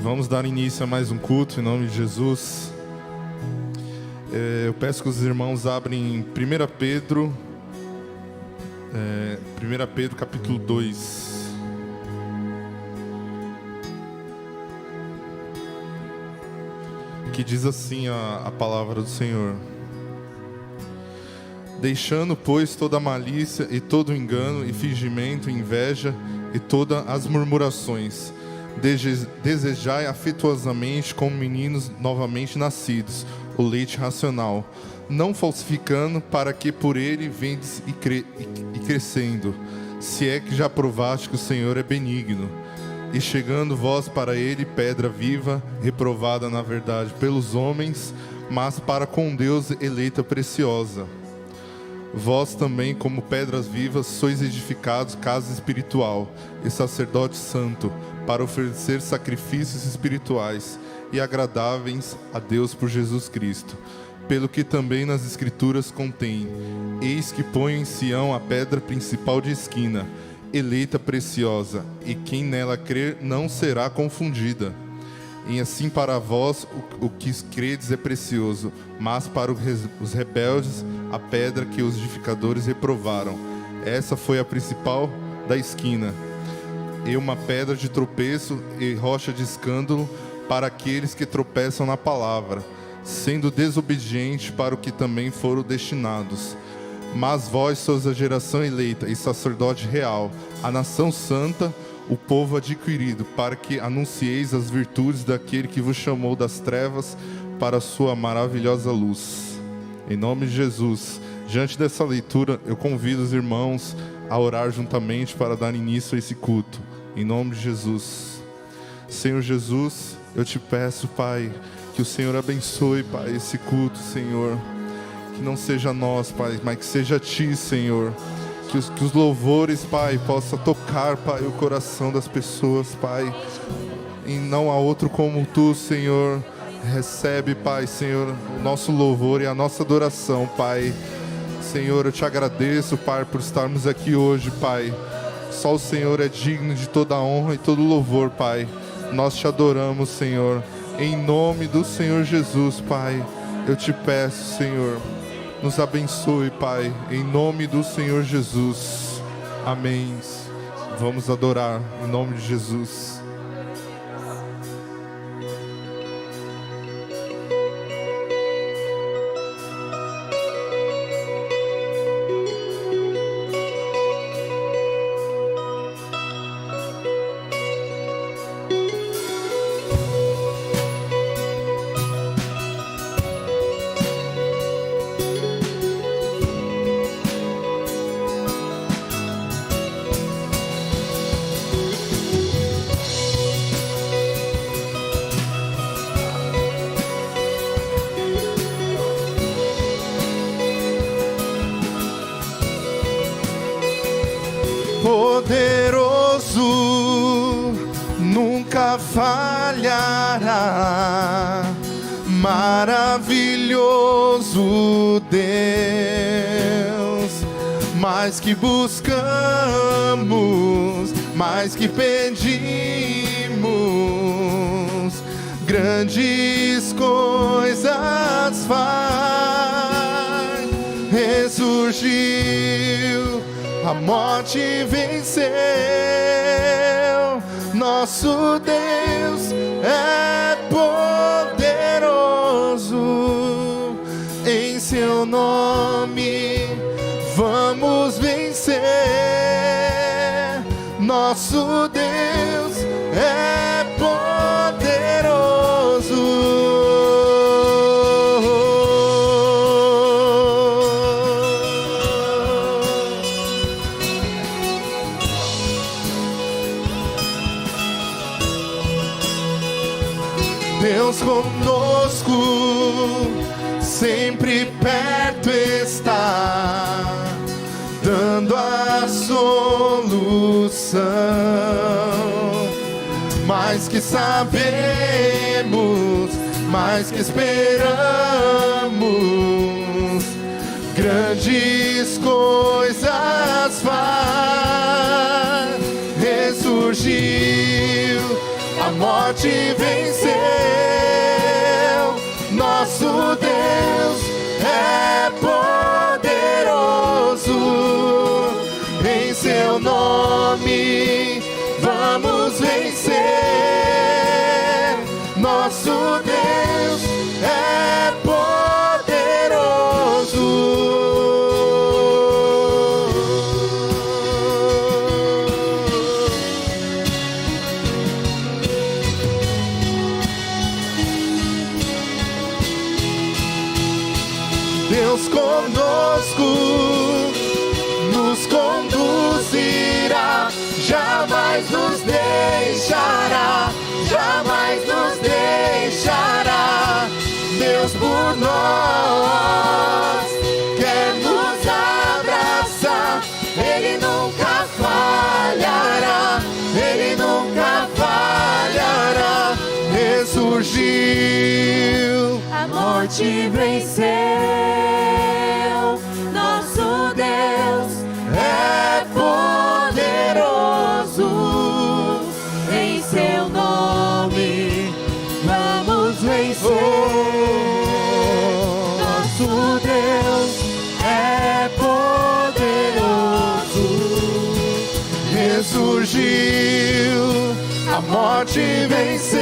Vamos dar início a mais um culto em nome de Jesus. Eu peço que os irmãos abrem 1 Pedro, 1 Pedro capítulo 2. Que diz assim a palavra do Senhor: deixando, pois, toda a malícia e todo o engano e fingimento, inveja e todas as murmurações, desejai afetuosamente como meninos novamente nascidos o leite racional, não falsificando, para que por ele vendes e crescendo, se é que já provaste que o Senhor é benigno, e chegando vós para ele, pedra viva, reprovada na verdade pelos homens, mas para com Deus eleita preciosa. Vós também, como pedras vivas, sois edificados casa espiritual e sacerdote santo, para oferecer sacrifícios espirituais e agradáveis a Deus por Jesus Cristo. Pelo que também nas Escrituras contém: eis que ponho em Sião a pedra principal de esquina, eleita preciosa, e quem nela crer não será confundida. E assim para vós o que credes é precioso, mas para os rebeldes a pedra que os edificadores reprovaram. Essa foi a principal da esquina, e uma pedra de tropeço e rocha de escândalo para aqueles que tropeçam na palavra, sendo desobediente para o que também foram destinados. Mas vós sois a geração eleita e sacerdote real, a nação santa, o povo adquirido, para que anuncieis as virtudes daquele que vos chamou das trevas para a sua maravilhosa luz. Em nome de Jesus, diante dessa leitura, eu convido os irmãos a orar juntamente para dar início a esse culto. Em nome de Jesus. Senhor Jesus, eu te peço, Pai, que o Senhor abençoe, Pai, esse culto, Senhor. Que não seja nós, Pai, mas que seja Ti, Senhor. Que os louvores, Pai, possa tocar, Pai, o coração das pessoas, Pai. E não há outro como Tu, Senhor. Recebe, Pai, Senhor, o nosso louvor e a nossa adoração, Pai. Senhor, eu te agradeço, Pai, por estarmos aqui hoje, Pai. Só o Senhor é digno de toda a honra e todo louvor, Pai. Nós te adoramos, Senhor. Em nome do Senhor Jesus, Pai, eu te peço, Senhor, nos abençoe, Pai, em nome do Senhor Jesus. Amém. Vamos adorar em nome de Jesus. Poderoso, nunca falhará, maravilhoso Deus, mais que buscamos, mais que pedimos, grandes coisas faz, ressurgiu, a morte venceu, nosso Deus é poderoso, em seu nome vamos vencer, nosso Deus é poderoso. Deus conosco, sempre perto está, dando a solução. Mais que sabemos, mais que esperamos, grandes coisas faz, ressurgiu, a morte venceu. Nosso Deus é poderoso. Em seu nome vamos vencer. Nosso Deus é poderoso. Deus conosco nos conduzirá, jamais nos deixará, jamais nos deixará. Deus por nós quer nos abraçar, Ele nunca falhará, Ele nunca falhará. Ressurgiu, a morte venceu. Nosso Deus é poderoso. Em seu nome vamos vencer. Nosso Deus é poderoso. Ressurgiu, a morte venceu.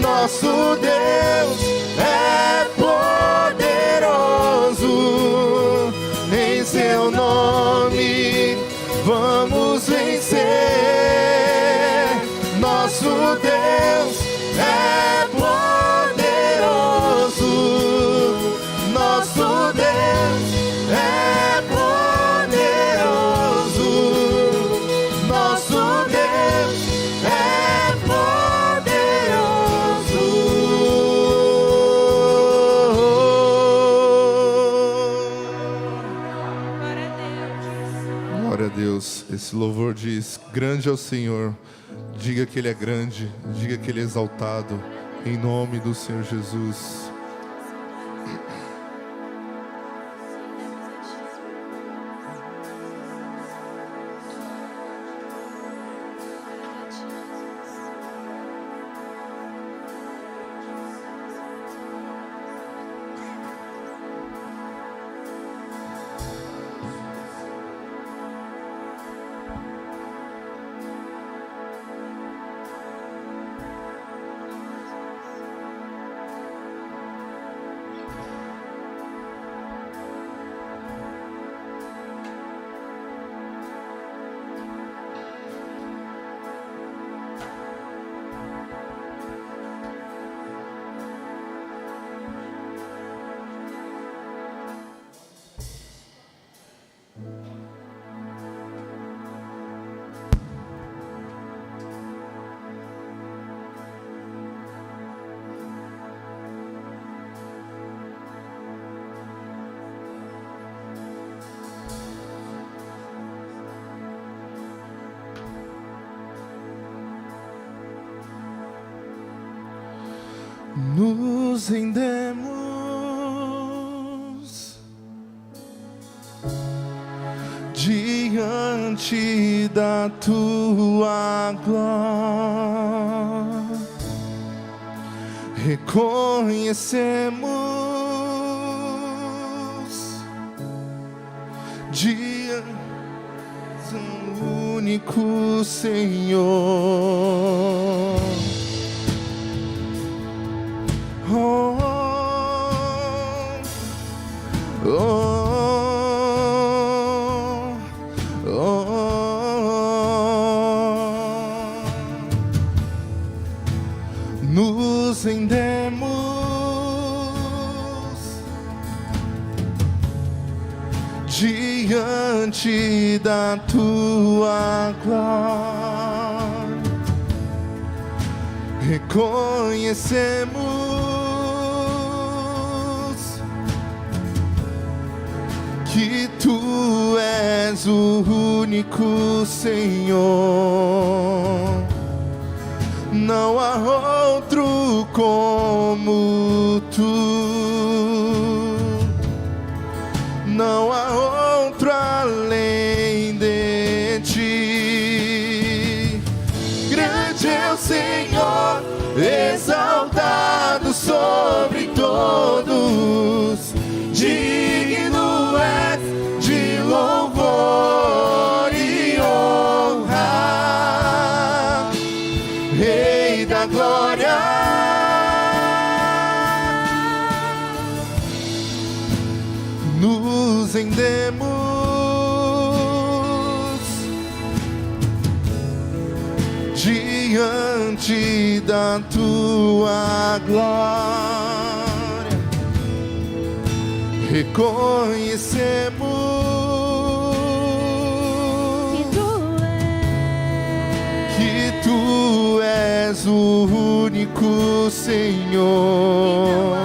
Nosso Deus é poderoso. Em seu nome vamos vencer. Nosso Deus é poderoso. Nosso Deus é poderoso. Nosso Deus é poderoso. Glória a Deus. Esse louvor diz: grande é o Senhor. Diga que Ele é grande, diga que Ele é exaltado, em nome do Senhor Jesus. Nos rendemos diante da tua glória, reconhecemos diante do único Senhor. Oh, oh, oh, oh. Nos rendemos diante da tua glória, reconhecemos que tu és o único Senhor. Não há outro como tu, não há outro além de ti. Grande Grande é o Senhor, exaltado sobre todos, digno é de louvor e honra, Rei da glória. Nos rendemos diante da tua glória, reconhecemos que tu és o único Senhor,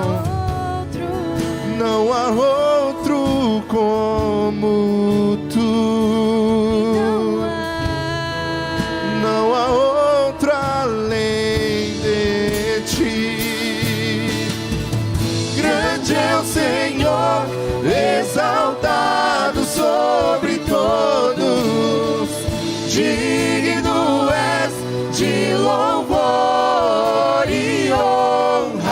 não há outro como tu, não há outro além de ti. Grande é o Senhor, exaltado sobre todos, digno és de louvor e honra,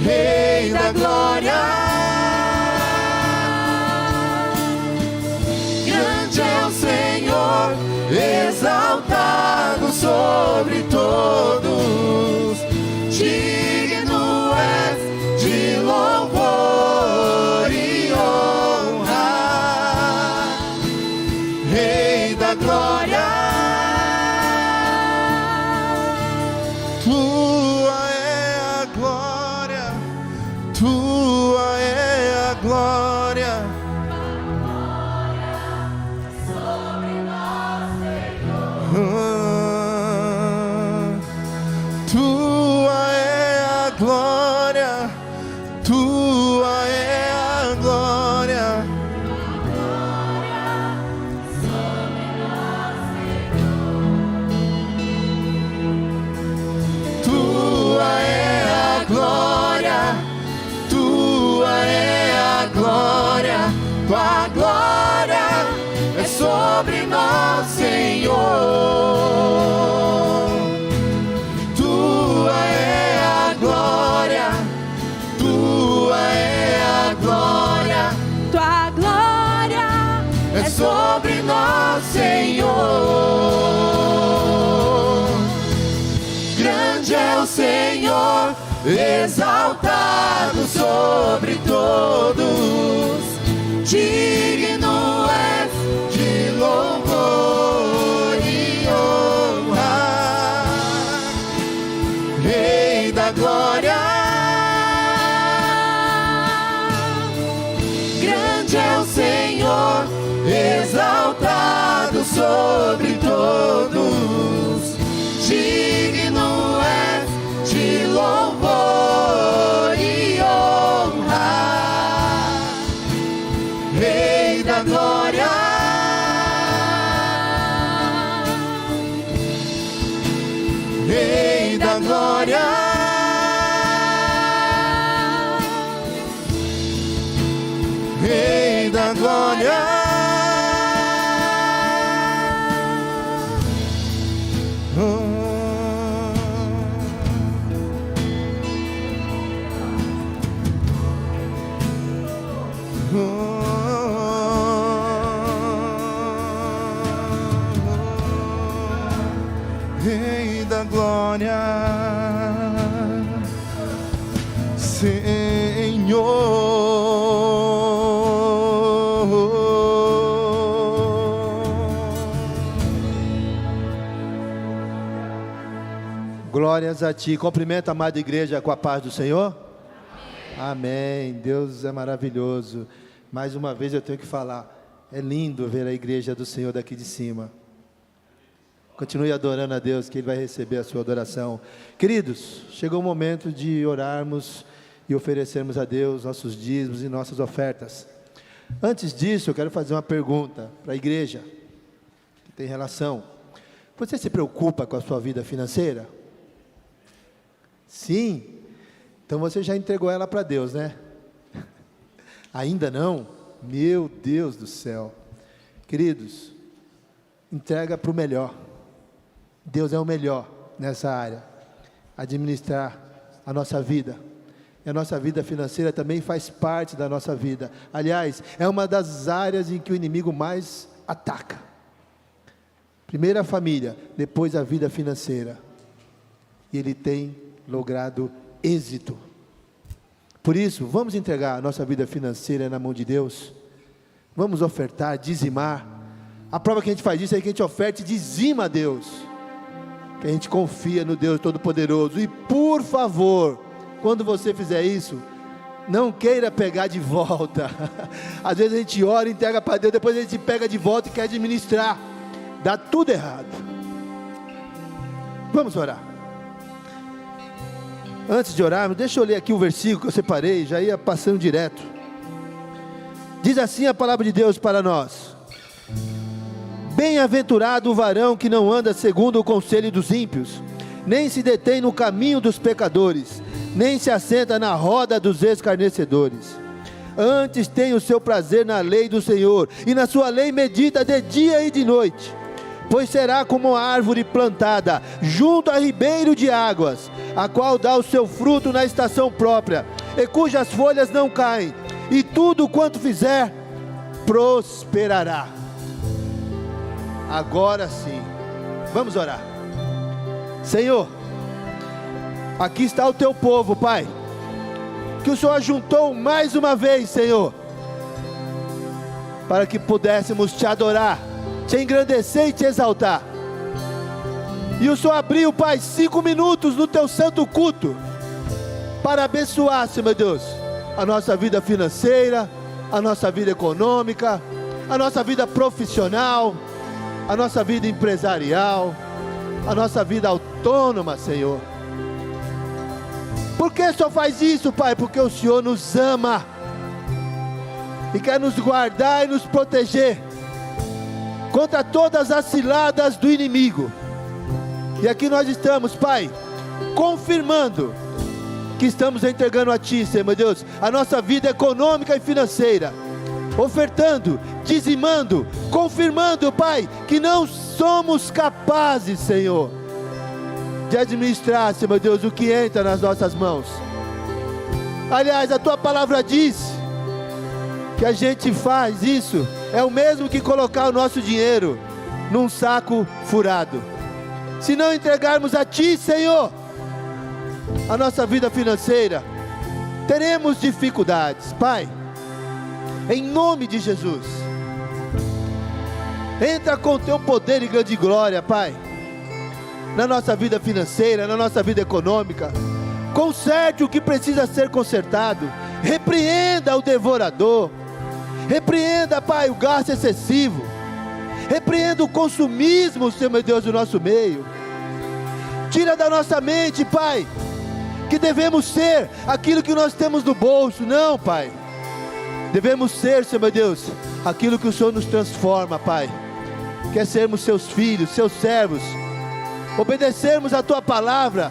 Rei da glória. Grande é o Senhor, exaltado sobre todos, digno és de louvor e honra, Rei da glória. Tua é a glória, tua é a glória. Tua é a glória, tua é a glória. Tua é a glória, tua é a glória. Tua glória é sobre nós, Senhor. Tua é a glória, tua é a glória. Tua glória É sobre nós, Senhor. Grande é o Senhor, exaltado sobre todos, digno és de louvor e honra, Rei da glória. Grande é o Senhor, exaltado sobre todos, digno és de louvor e honra, Rei da glória. Rei da glória. Rei da glória. Rei da glória, Glórias a ti. Cumprimenta a amada igreja com a paz do Senhor. Amém. Deus é maravilhoso. Mais uma vez eu tenho que falar, é lindo ver a igreja do Senhor daqui de cima. Continue adorando a Deus, que Ele vai receber a sua adoração. Queridos, chegou o momento de orarmos e oferecermos a Deus nossos dízimos e nossas ofertas. Antes disso, eu quero fazer uma pergunta para a igreja, que tem relação. Você se preocupa com a sua vida financeira? Sim? Então você já entregou ela para Deus, né? Ainda não? Meu Deus do céu. Queridos, entrega para o melhor. Deus é o melhor nessa área, administrar a nossa vida. E a nossa vida financeira também faz parte da nossa vida. Aliás, é uma das áreas em que o inimigo mais ataca. Primeiro a família, depois a vida financeira. E ele tem logrado êxito. Por isso, vamos entregar a nossa vida financeira na mão de Deus. Vamos ofertar, dizimar. A prova que a gente faz isso é que a gente oferta e dizima a Deus. Que a gente confia no Deus Todo-Poderoso. E por favor, quando você fizer isso, não queira pegar de volta. Às vezes a gente ora, entrega para Deus, depois a gente pega de volta e quer administrar. Dá tudo errado. Vamos orar. Antes de orarmos, deixa eu ler aqui o versículo que eu separei, já ia passando direto. Diz assim a palavra de Deus para nós: bem-aventurado o varão que não anda segundo o conselho dos ímpios, nem se detém no caminho dos pecadores, nem se assenta na roda dos escarnecedores. Antes tem o seu prazer na lei do Senhor, e na sua lei medita de dia e de noite. Pois será como a árvore plantada junto a ribeiro de águas, a qual dá o seu fruto na estação própria, e cujas folhas não caem, e tudo quanto fizer, prosperará. Agora sim, vamos orar. Senhor, aqui está o teu povo, Pai, que o Senhor ajuntou mais uma vez, Senhor, para que pudéssemos te adorar, te engrandecer e te exaltar. E o Senhor abriu, Pai, 5 minutos no teu santo culto, para abençoar, Senhor meu Deus, a nossa vida financeira, a nossa vida econômica, a nossa vida profissional, a nossa vida empresarial, a nossa vida autônoma, Senhor. Por que o Senhor faz isso, Pai? Porque o Senhor nos ama e quer nos guardar e nos proteger contra todas as ciladas do inimigo. E aqui nós estamos, Pai, confirmando que estamos entregando a Ti, Senhor meu Deus, a nossa vida econômica e financeira, ofertando, dizimando, confirmando, Pai, que não somos capazes, Senhor, de administrar, Senhor meu Deus, o que entra nas nossas mãos. Aliás, a Tua palavra diz que a gente faz isso, é o mesmo que colocar o nosso dinheiro num saco furado. Se não entregarmos a Ti, Senhor, a nossa vida financeira, teremos dificuldades. Pai, em nome de Jesus, entra com Teu poder e grande glória, Pai, na nossa vida financeira, na nossa vida econômica. Conserte o que precisa ser consertado, repreenda o devorador, repreenda, Pai, o gasto excessivo, repreenda o consumismo, Senhor meu Deus, do nosso meio. Tira da nossa mente, Pai, que devemos ser aquilo que nós temos no bolso. Não, Pai, devemos ser, Senhor meu Deus, aquilo que o Senhor nos transforma, Pai. Quer sermos Seus filhos, Seus servos, obedecermos a Tua palavra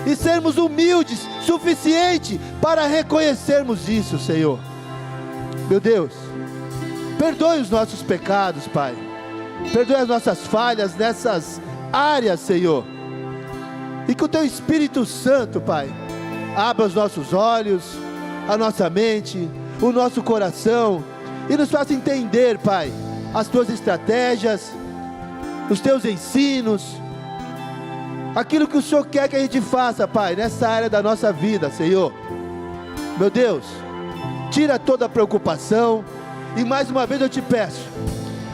e sermos humildes, suficiente para reconhecermos isso, Senhor. Meu Deus, perdoe os nossos pecados, Pai, perdoe as nossas falhas nessas áreas, Senhor, e que o Teu Espírito Santo, Pai, abra os nossos olhos, a nossa mente, o nosso coração, e nos faça entender, Pai, as Tuas estratégias, os Teus ensinos, aquilo que o Senhor quer que a gente faça, Pai, nessa área da nossa vida, Senhor. Meu Deus, tira toda a preocupação, e mais uma vez eu te peço,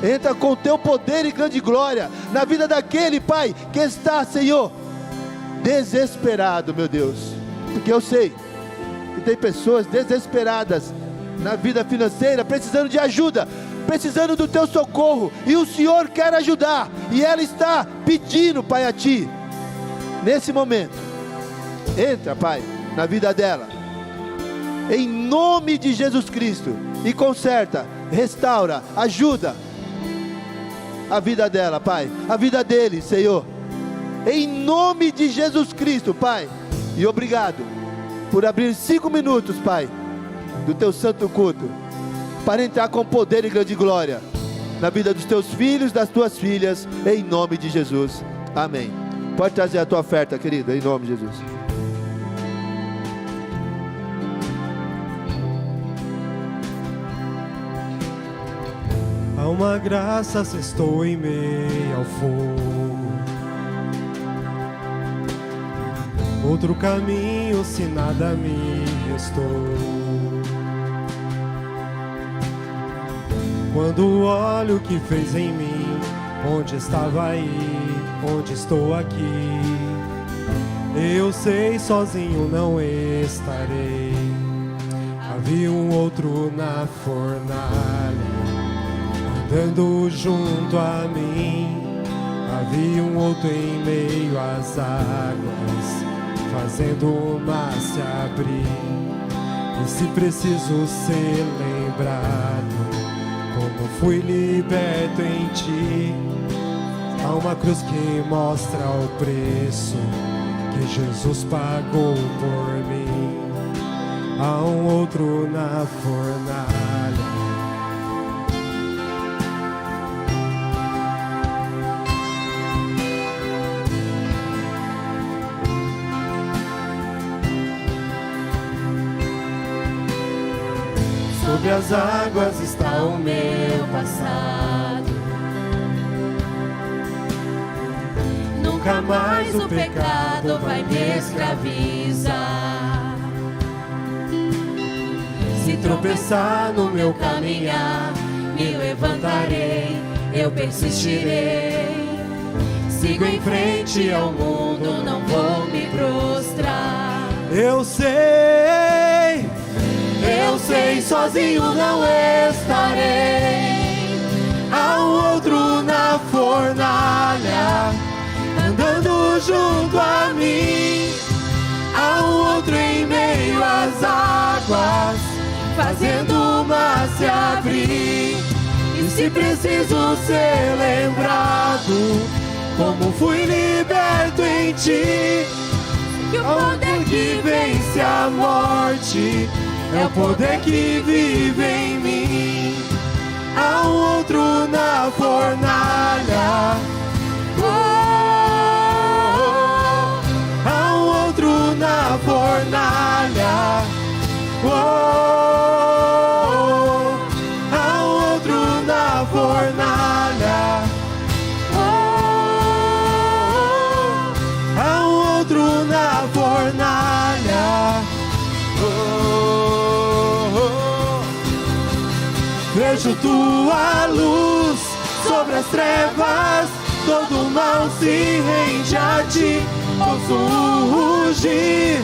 entra com o Teu poder e grande glória na vida daquele, Pai, que está, Senhor, desesperado, meu Deus, porque eu sei que tem pessoas desesperadas na vida financeira, precisando de ajuda, precisando do Teu socorro, e o Senhor quer ajudar, e ela está pedindo, Pai, a Ti, nesse momento. Entra, Pai, na vida dela, em nome de Jesus Cristo, e conserta, restaura, ajuda a vida dela, Pai, a vida dele, Senhor, em nome de Jesus Cristo, Pai. E obrigado por abrir 5 minutos, Pai, do Teu santo culto, para entrar com poder e grande glória na vida dos Teus filhos, das Tuas filhas, em nome de Jesus. Amém. Pode trazer a tua oferta, querida, em nome de Jesus. Há uma graça se estou em meio ao fogo, outro caminho se nada me restou. Quando olho o que fez em mim, onde estava aí, onde estou aqui, eu sei sozinho não estarei. Havia um outro na fornalha, andando junto a mim. Havia um outro em meio às águas, fazendo o mar se abrir. E se preciso ser lembrado, como fui liberto em ti, há uma cruz que mostra o preço que Jesus pagou por mim. Há um outro na fornalha, sobre as águas está o meu passado. Nunca mais o pecado vai me escravizar. Se tropeçar no meu caminhar, me levantarei, eu persistirei. Sigo em frente ao mundo, não vou me prostrar. eu sei, sozinho não estarei. há um outro na fornalha, Andando junto a mim, há um outro em meio às águas, fazendo o mar se abrir. e se preciso ser lembrado, como fui liberto em ti, Que o poder que vence a morte é o poder que vive em mim. Há um outro na fornalha, há um outro na fornalha, há um outro na fornalha, há um outro na fornalha. Vejo tua luz sobre as trevas, todo mal se rende a ti. Ouço o rugir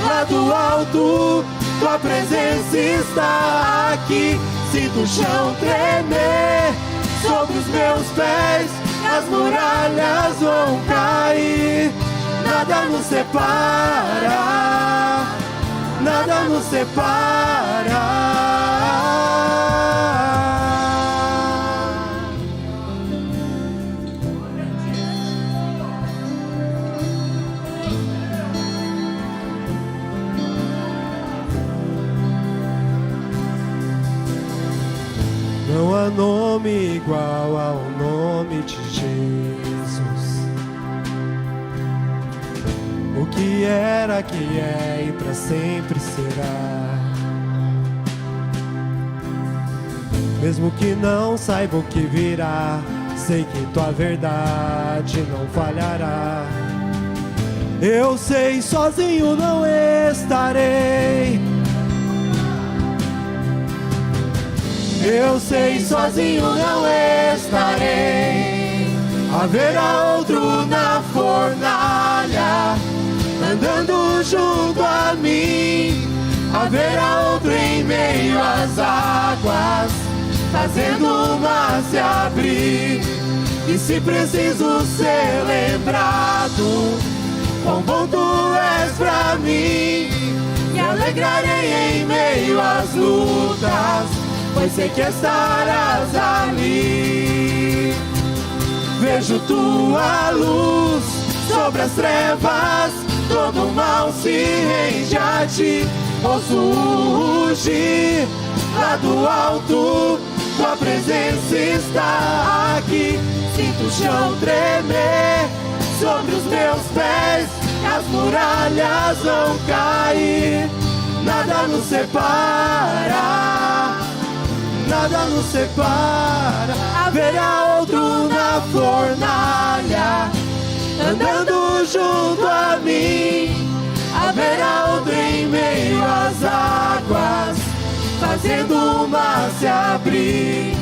lá do alto, tua presença está aqui. Sinto o chão tremer sobre os meus pés, as muralhas vão cair. Nada nos separa, nada nos separa. Não há nome igual ao nome de Jesus. O que era, que é e para sempre será. Mesmo que não saiba o que virá, sei que tua verdade não falhará. Eu sei, sozinho não estarei. Eu sei, sozinho não estarei. Haverá outro na fornalha, andando junto a mim. Haverá outro em meio às águas, fazendo o mar se abrir. E se preciso ser lembrado, quão bom tu és pra mim, me alegrarei em meio às lutas, pois sei que estarás ali. Vejo tua luz sobre as trevas, todo mal se rende a ti. Ouço o rugir lá do alto, tua presença está aqui. Sinto o chão tremer teus pés, as muralhas vão cair. Nada nos separa, nada nos separa. Haverá outro na fornalha, andando junto a mim. Haverá outro em meio às águas, fazendo o mar se abrir.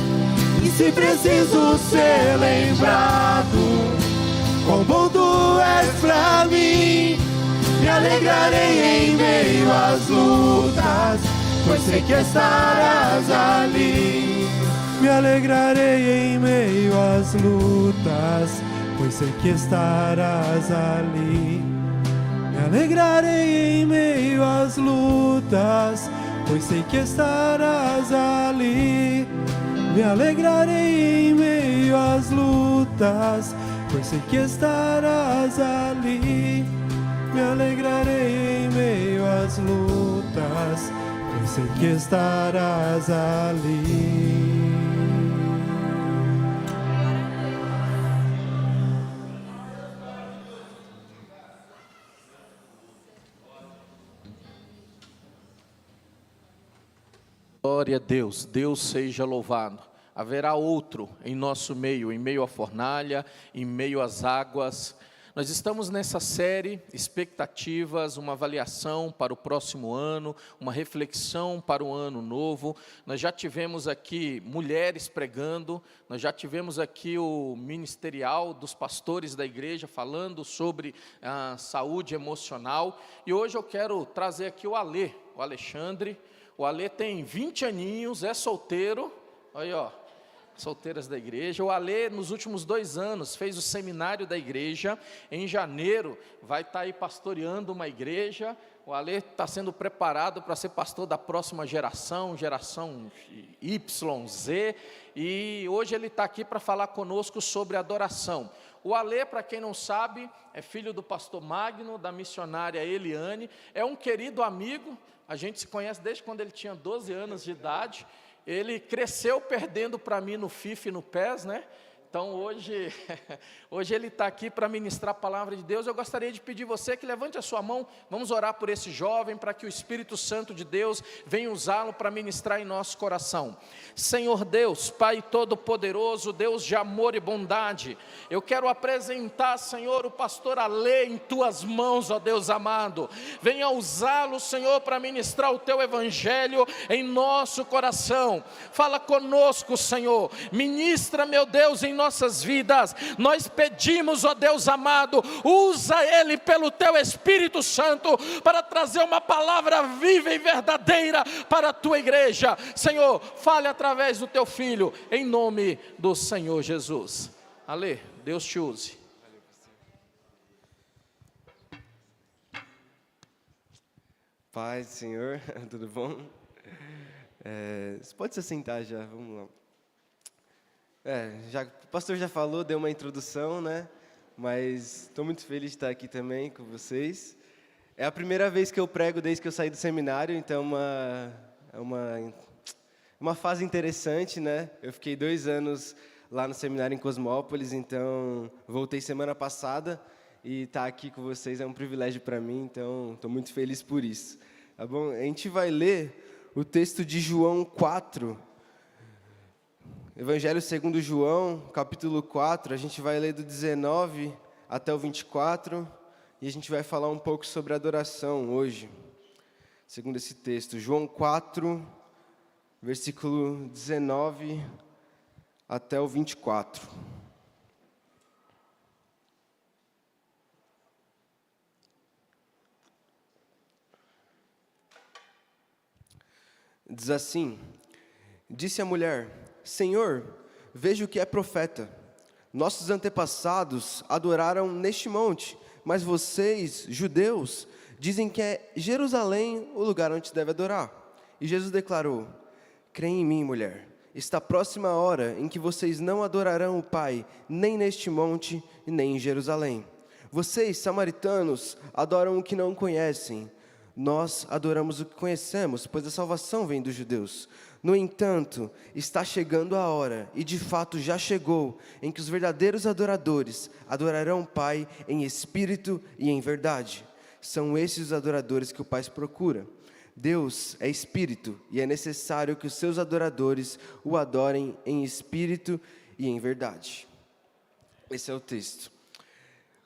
E se preciso ser lembrado, quão bom tu és pra mim, me alegrarei em meio às lutas, pois sei que estarás ali. Me alegrarei em meio às lutas, pois sei que estarás ali. Me alegrarei em meio às lutas, pois sei que estarás ali. Me alegrarei em meio às lutas, pois sei que estarás ali. Me alegrarei em meio às lutas, pois sei que estarás ali. Glória a Deus, Deus seja louvado. Haverá outro em nosso meio, em meio à fornalha, em meio às águas. Nós estamos nessa série, expectativas, uma avaliação para o próximo ano, uma reflexão para o ano novo. Nós já tivemos aqui mulheres pregando, nós já tivemos aqui o ministerial dos pastores da igreja falando sobre a saúde emocional. E hoje eu quero trazer aqui o Alexandre. O Alê tem 20 aninhos, é solteiro, aí ó, solteiras da igreja. O Alê, nos últimos 2 anos, fez o seminário da igreja. Em janeiro, vai estar aí pastoreando uma igreja. O Alê está sendo preparado para ser pastor da próxima geração Y, Z. E hoje ele está aqui para falar conosco sobre adoração. O Alê, para quem não sabe, é filho do pastor Magno, da missionária Eliane. É um querido amigo, a gente se conhece desde quando ele tinha 12 anos de idade. Ele cresceu perdendo para mim no FIFA e no PES, né? Então hoje ele está aqui para ministrar a palavra de Deus. Eu gostaria de pedir você que levante a sua mão, vamos orar por esse jovem, para que o Espírito Santo de Deus venha usá-lo para ministrar em nosso coração. Senhor Deus, Pai Todo-Poderoso, Deus de amor e bondade, eu quero apresentar, Senhor, o pastor Alê em Tuas mãos, ó Deus amado. Venha usá-lo, Senhor, para ministrar o Teu Evangelho em nosso coração. Fala conosco, Senhor, ministra, meu Deus, em nossas vidas. Nós pedimos, ó Deus amado, usa Ele pelo Teu Espírito Santo para trazer uma palavra viva e verdadeira para a Tua igreja. Senhor, fale através do Teu Filho, em nome do Senhor Jesus. Alê, Deus te use. Paz, Senhor, tudo bom? Você pode se sentar já, vamos lá. O pastor já falou, deu uma introdução, né? Mas estou muito feliz de estar aqui também com vocês. É a primeira vez que eu prego desde que eu saí do seminário, então é uma fase interessante, né? Eu fiquei 2 anos lá no seminário em Cosmópolis, então voltei semana passada e estar aqui com vocês é um privilégio para mim, então estou muito feliz por isso. Tá bom? A gente vai ler o texto de João 4, Evangelho segundo João, capítulo 4, a gente vai ler do 19 até o 24, e a gente vai falar um pouco sobre adoração hoje, segundo esse texto. João 4, versículo 19 até o 24. Diz assim: disse a mulher: Senhor, vejo que é profeta. Nossos antepassados adoraram neste monte, mas vocês, judeus, dizem que é Jerusalém o lugar onde se deve adorar. E Jesus declarou: crê em mim, mulher, está próxima a hora em que vocês não adorarão o Pai, nem neste monte, nem em Jerusalém. Vocês, samaritanos, adoram o que não conhecem. Nós adoramos o que conhecemos, pois a salvação vem dos judeus. No entanto, está chegando a hora, e de fato já chegou, em que os verdadeiros adoradores adorarão o Pai em espírito e em verdade. São esses os adoradores que o Pai procura. Deus é espírito, e é necessário que os seus adoradores o adorem em espírito e em verdade. Esse é o texto.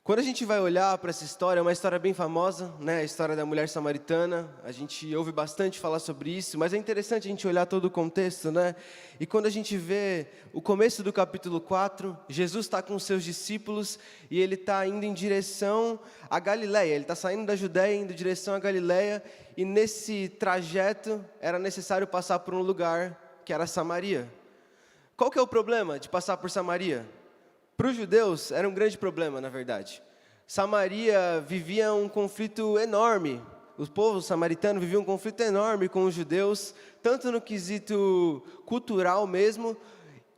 Quando a gente vai olhar para essa história, é uma história bem famosa, né? A história da mulher samaritana. A gente ouve bastante falar sobre isso, mas é interessante a gente olhar todo o contexto, né? E quando a gente vê o começo do capítulo 4, Jesus está com os seus discípulos e ele está indo em direção à Galileia. Ele está saindo da Judéia, indo em direção à Galileia, e nesse trajeto era necessário passar por um lugar que era Samaria. Qual que é o problema de passar por Samaria? Para os judeus era um grande problema, na verdade. Samaria vivia um conflito enorme. O povo samaritano vivia um conflito enorme com os judeus, tanto no quesito cultural mesmo,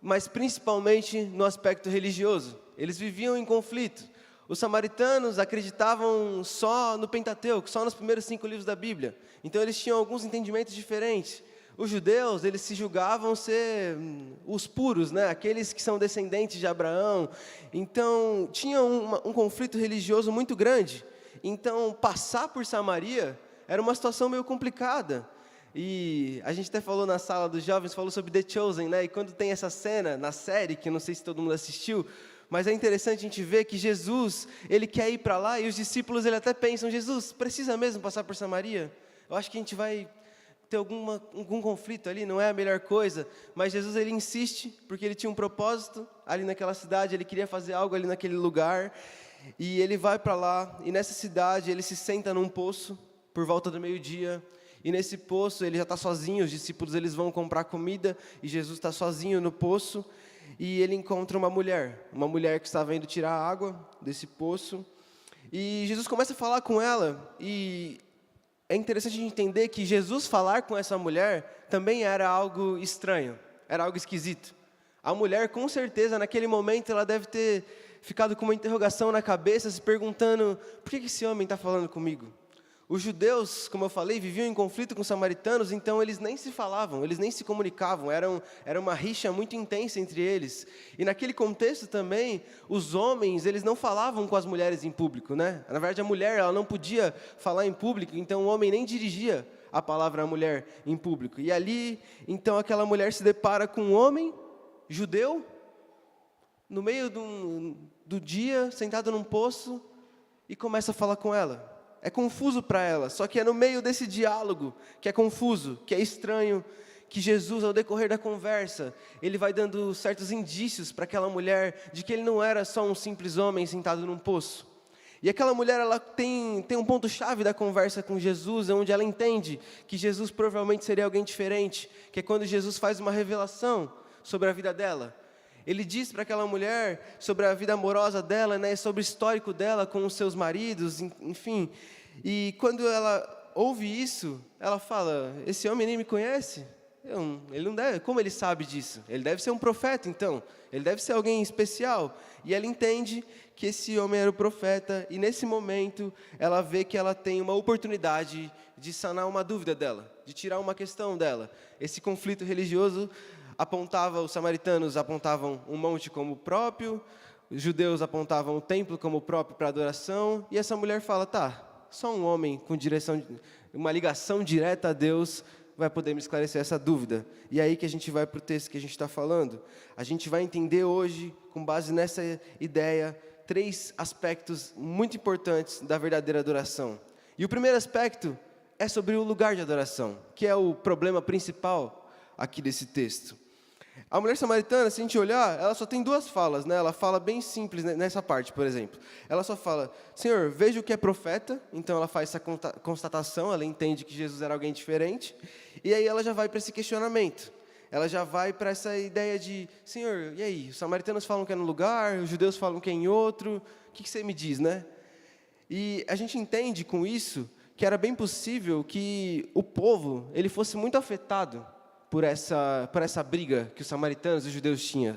mas principalmente no aspecto religioso. Eles viviam em conflito. Os samaritanos acreditavam só no Pentateuco, só nos primeiros 5 livros da Bíblia. Então eles tinham alguns entendimentos diferentes. Os judeus, eles se julgavam ser os puros, né? Aqueles que são descendentes de Abraão. Então, tinha um conflito religioso muito grande. Então, passar por Samaria era uma situação meio complicada. E a gente até falou na sala dos jovens, falou sobre The Chosen, né? E quando tem essa cena na série, que não sei se todo mundo assistiu, mas é interessante a gente ver que Jesus, ele quer ir para lá, e os discípulos, ele até pensam, Jesus, precisa mesmo passar por Samaria? Eu acho que a gente vai ter algum conflito ali, não é a melhor coisa, mas Jesus, ele insiste, porque ele tinha um propósito ali naquela cidade, ele queria fazer algo ali naquele lugar, e ele vai para lá, e nessa cidade ele se senta num poço, por volta do meio-dia, e nesse poço ele já está sozinho, os discípulos eles vão comprar comida, e Jesus está sozinho no poço, e ele encontra uma mulher que estava indo tirar água desse poço, e Jesus começa a falar com ela, e é interessante a gente entender que Jesus falar com essa mulher também era algo estranho, era algo esquisito. A mulher, com certeza, naquele momento, ela deve ter ficado com uma interrogação na cabeça, se perguntando, por que esse homem está falando comigo? Os judeus, como eu falei, viviam em conflito com os samaritanos, então eles nem se falavam, eles nem se comunicavam, era uma rixa muito intensa entre eles. E naquele contexto também, os homens, eles não falavam com as mulheres em público, né? Na verdade, a mulher, ela não podia falar em público, então o homem nem dirigia a palavra à mulher em público. E ali, então, aquela mulher se depara com um homem judeu, no meio do dia, sentado num poço, e começa a falar com ela. É confuso para ela, só que é no meio desse diálogo, que é confuso, que é estranho, que Jesus, ao decorrer da conversa, ele vai dando certos indícios para aquela mulher, de que ele não era só um simples homem sentado num poço. E aquela mulher, ela tem um ponto-chave da conversa com Jesus, onde ela entende que Jesus provavelmente seria alguém diferente, que é quando Jesus faz uma revelação sobre a vida dela. Ele diz para aquela mulher sobre a vida amorosa dela, né, sobre o histórico dela com os seus maridos, enfim. E quando ela ouve isso, ela fala, esse homem nem me conhece? Ele não deve, como ele sabe disso? Ele deve ser um profeta, então. Ele deve ser alguém especial. E ela entende que esse homem era o profeta, e nesse momento, ela vê que ela tem uma oportunidade de sanar uma dúvida dela, de tirar uma questão dela. Esse conflito religioso os samaritanos apontavam um monte como próprio, os judeus apontavam o templo como próprio para adoração, e essa mulher fala, só um homem com uma ligação direta a Deus vai poder me esclarecer essa dúvida. E aí que a gente vai para o texto que a gente está falando. A gente vai entender hoje, com base nessa ideia, 3 aspectos muito importantes da verdadeira adoração. E o primeiro aspecto é sobre o lugar de adoração, que é o problema principal aqui desse texto. A mulher samaritana, se a gente olhar, ela só tem 2 falas, né? Ela fala bem simples nessa parte, por exemplo. Ela só fala, Senhor, vejo que é profeta, então ela faz essa constatação, ela entende que Jesus era alguém diferente, e aí ela já vai para esse questionamento. Ela já vai para essa ideia de, Senhor, e aí? Os samaritanos falam que é num lugar, os judeus falam que é em outro, o que você me diz, né? E a gente entende com isso que era bem possível que o povo ele fosse muito afetado por essa briga que os samaritanos e os judeus tinham.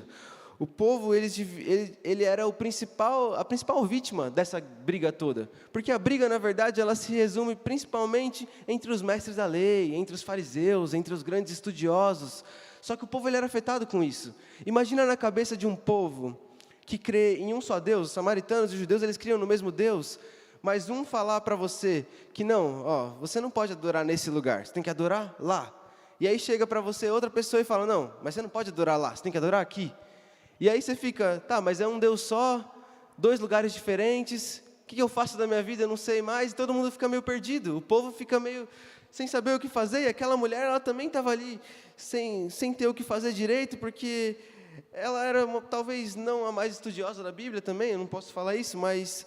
O povo, ele era a principal vítima dessa briga toda. Porque a briga, na verdade, ela se resume principalmente entre os mestres da lei, entre os fariseus, entre os grandes estudiosos. Só que o povo ele era afetado com isso. Imagina na cabeça de um povo que crê em um só Deus. Os samaritanos e os judeus, eles criam no mesmo Deus. Mas um falar para você que não, você não pode adorar nesse lugar, você tem que adorar lá. E aí chega para você outra pessoa e fala, não, mas você não pode adorar lá, você tem que adorar aqui. E aí você fica, tá, mas é um Deus só, 2 lugares diferentes, o que eu faço da minha vida, eu não sei mais, e todo mundo fica meio perdido, o povo fica meio sem saber o que fazer, e aquela mulher, ela também estava ali sem ter o que fazer direito, porque ela era talvez não a mais estudiosa da Bíblia também, eu não posso falar isso, mas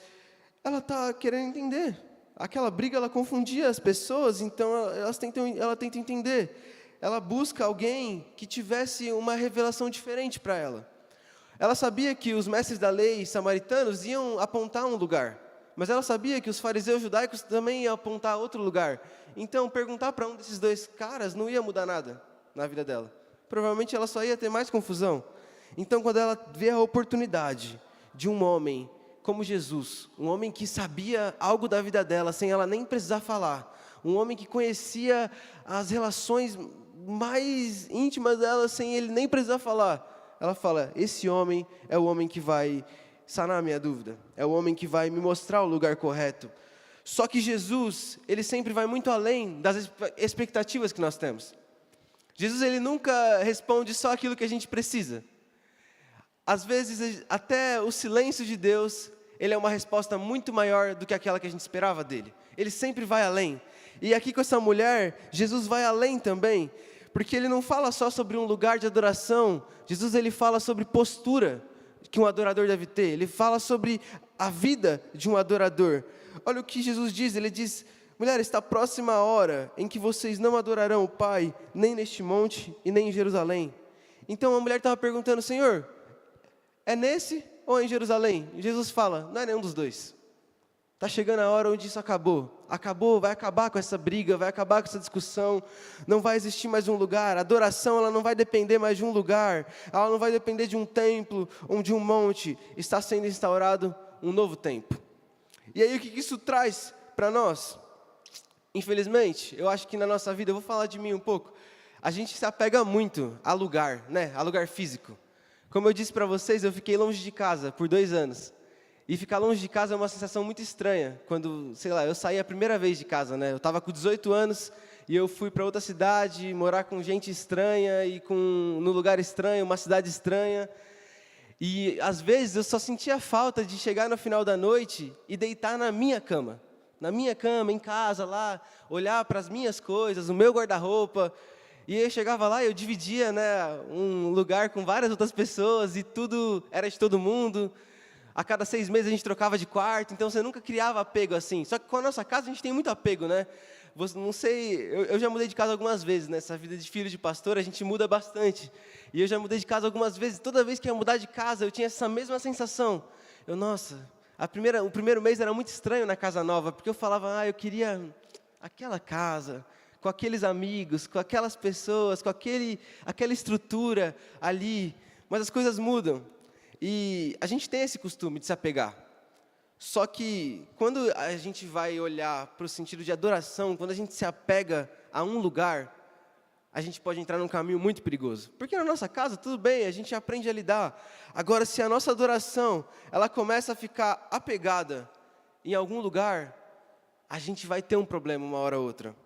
ela está querendo entender. Aquela briga, ela confundia as pessoas, então ela tenta entender. Ela busca alguém que tivesse uma revelação diferente para ela. Ela sabia que os mestres da lei samaritanos iam apontar um lugar, mas ela sabia que os fariseus judaicos também iam apontar outro lugar. Então, perguntar para um desses 2 caras não ia mudar nada na vida dela. Provavelmente ela só ia ter mais confusão. Então, quando ela vê a oportunidade de um homem como Jesus, um homem que sabia algo da vida dela sem ela nem precisar falar, um homem que conhecia as relações mais íntimas dela sem ele nem precisar falar, ela fala, esse homem é o homem que vai sanar a minha dúvida, é o homem que vai me mostrar o lugar correto. Só que Jesus, ele sempre vai muito além das expectativas que nós temos. Jesus, ele nunca responde só aquilo que a gente precisa. Às vezes, até o silêncio de Deus, ele é uma resposta muito maior do que aquela que a gente esperava dele. Ele sempre vai além. E aqui com essa mulher, Jesus vai além também, porque ele não fala só sobre um lugar de adoração. Jesus, ele fala sobre postura que um adorador deve ter. Ele fala sobre a vida de um adorador. Olha o que Jesus diz, ele diz, mulher, está próxima a hora em que vocês não adorarão o Pai, nem neste monte e nem em Jerusalém. Então a mulher estava perguntando, Senhor, é nesse ou é em Jerusalém? E Jesus fala, não é nenhum dos 2. Está chegando a hora onde isso acabou. Acabou, vai acabar com essa briga, vai acabar com essa discussão. Não vai existir mais um lugar. A adoração, ela não vai depender mais de um lugar. Ela não vai depender de um templo ou de um monte. Está sendo instaurado um novo tempo. E aí o que isso traz para nós? Infelizmente, eu acho que na nossa vida, eu vou falar de mim um pouco, a gente se apega muito a lugar, né? A lugar físico. Como eu disse para vocês, eu fiquei longe de casa por 2 anos. E ficar longe de casa é uma sensação muito estranha. Quando, sei lá, eu saí a primeira vez de casa, né? Eu estava com 18 anos e eu fui para outra cidade, morar com gente estranha e num lugar estranho, uma cidade estranha. E, às vezes, eu só sentia falta de chegar no final da noite e deitar na minha cama. Na minha cama, em casa, lá, olhar para as minhas coisas, o meu guarda-roupa. E eu chegava lá e eu dividia, né, um lugar com várias outras pessoas e tudo era de todo mundo. A cada 6 meses a gente trocava de quarto, então você nunca criava apego assim. Só que com a nossa casa a gente tem muito apego, né? Não sei, eu já mudei de casa algumas vezes, nessa vida de filho de pastor, a gente muda bastante. E eu já mudei de casa algumas vezes, toda vez que eu ia mudar de casa, eu tinha essa mesma sensação. O primeiro mês era muito estranho na casa nova, porque eu falava, eu queria aquela casa, com aqueles amigos, com aquelas pessoas, com aquela estrutura ali. Mas as coisas mudam. E a gente tem esse costume de se apegar. Só que quando a gente vai olhar para o sentido de adoração, quando a gente se apega a um lugar, a gente pode entrar num caminho muito perigoso. Porque na nossa casa, tudo bem, a gente aprende a lidar. Agora, se a nossa adoração, ela começa a ficar apegada em algum lugar, a gente vai ter um problema uma hora ou outra.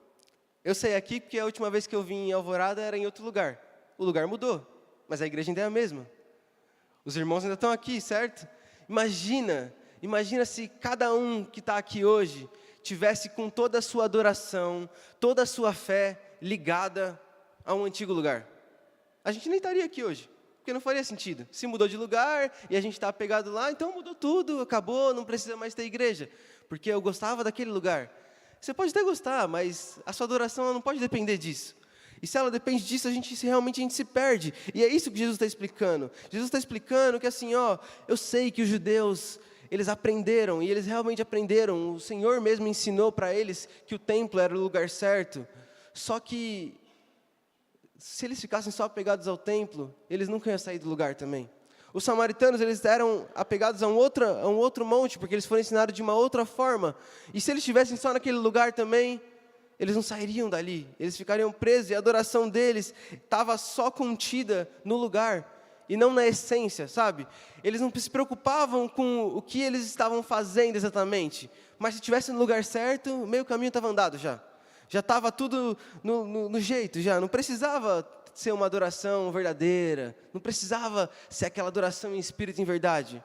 Eu sei aqui porque a última vez que eu vim em Alvorada era em outro lugar. O lugar mudou, mas a igreja ainda é a mesma. Os irmãos ainda estão aqui, certo? Imagina se cada um que está aqui hoje tivesse com toda a sua adoração, toda a sua fé ligada a um antigo lugar. A gente nem estaria aqui hoje, porque não faria sentido. Se mudou de lugar e a gente está apegado lá, então mudou tudo, acabou, não precisa mais ter igreja, porque eu gostava daquele lugar. Você pode até gostar, mas a sua adoração não pode depender disso. E se ela depende disso, realmente a gente se perde. E é isso que Jesus está explicando. Jesus está explicando que assim, eu sei que os judeus, eles aprenderam, e eles realmente aprenderam. O Senhor mesmo ensinou para eles que o templo era o lugar certo. Só que, se eles ficassem só apegados ao templo, eles nunca iam sair do lugar também. Os samaritanos, eles eram apegados a um outro monte, porque eles foram ensinados de uma outra forma. E se eles estivessem só naquele lugar também, eles não sairiam dali. Eles ficariam presos e a adoração deles estava só contida no lugar e não na essência, sabe? Eles não se preocupavam com o que eles estavam fazendo exatamente. Mas se estivesse no lugar certo, meio caminho estava andado já. Já estava tudo no jeito, já. Não precisava ser uma adoração verdadeira. Não precisava ser aquela adoração em espírito e em verdade.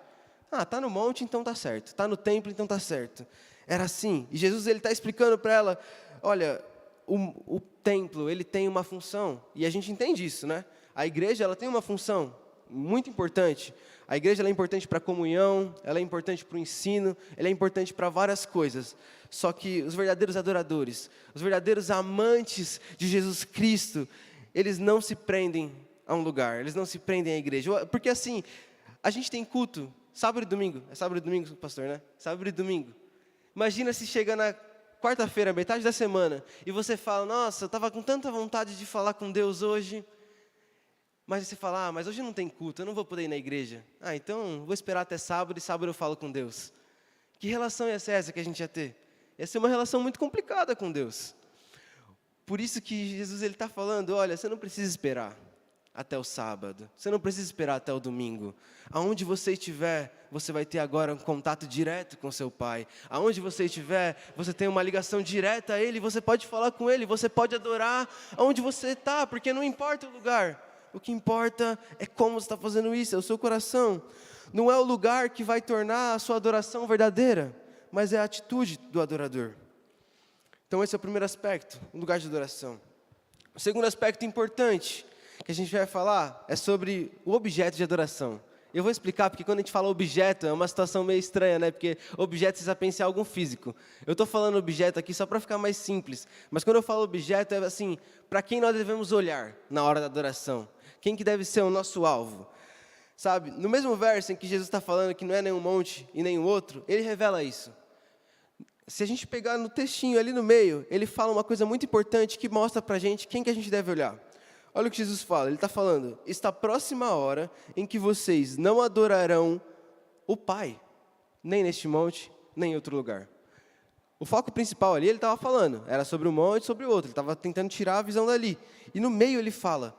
Está no monte, então está certo. Está no templo, então está certo. Era assim. E Jesus está explicando para ela, olha, o templo, ele tem uma função. E a gente entende isso, né? A igreja, ela tem uma função muito importante. A igreja, ela é importante para a comunhão, ela é importante para o ensino, ela é importante para várias coisas. Só que os verdadeiros adoradores, os verdadeiros amantes de Jesus Cristo, eles não se prendem a um lugar, eles não se prendem à igreja. Porque assim, a gente tem culto sábado e domingo. É sábado e domingo, pastor, né? Sábado e domingo. Imagina se chega na quarta-feira, metade da semana, e você fala, nossa, eu estava com tanta vontade de falar com Deus hoje. Mas você fala, mas hoje não tem culto, eu não vou poder ir na igreja. Então vou esperar até sábado, e sábado eu falo com Deus. Que relação ia ser essa que a gente ia ter? Ia ser uma relação muito complicada com Deus. Por isso que Jesus está falando, olha, você não precisa esperar até o sábado. Você não precisa esperar até o domingo. Aonde você estiver, você vai ter agora um contato direto com seu Pai. Aonde você estiver, você tem uma ligação direta a Ele, você pode falar com Ele, você pode adorar aonde você está, porque não importa o lugar. O que importa é como você está fazendo isso, é o seu coração. Não é o lugar que vai tornar a sua adoração verdadeira, mas é a atitude do adorador. Então esse é o primeiro aspecto, o lugar de adoração. O segundo aspecto importante que a gente vai falar é sobre o objeto de adoração. Eu vou explicar, porque quando a gente fala objeto, é uma situação meio estranha, né? Porque objeto, você já pensa em algo físico. Eu estou falando objeto aqui só para ficar mais simples. Mas quando eu falo objeto, é assim, para quem nós devemos olhar na hora da adoração. Quem que deve ser o nosso alvo? Sabe, no mesmo verso em que Jesus está falando que não é nenhum monte e nenhum outro, ele revela isso. Se a gente pegar no textinho ali no meio, ele fala uma coisa muito importante que mostra para a gente quem que a gente deve olhar. Olha o que Jesus fala, ele está falando, está próxima a hora em que vocês não adorarão o Pai, nem neste monte, nem em outro lugar. O foco principal ali, ele estava falando, era sobre um monte e sobre o outro, ele estava tentando tirar a visão dali. E no meio ele fala,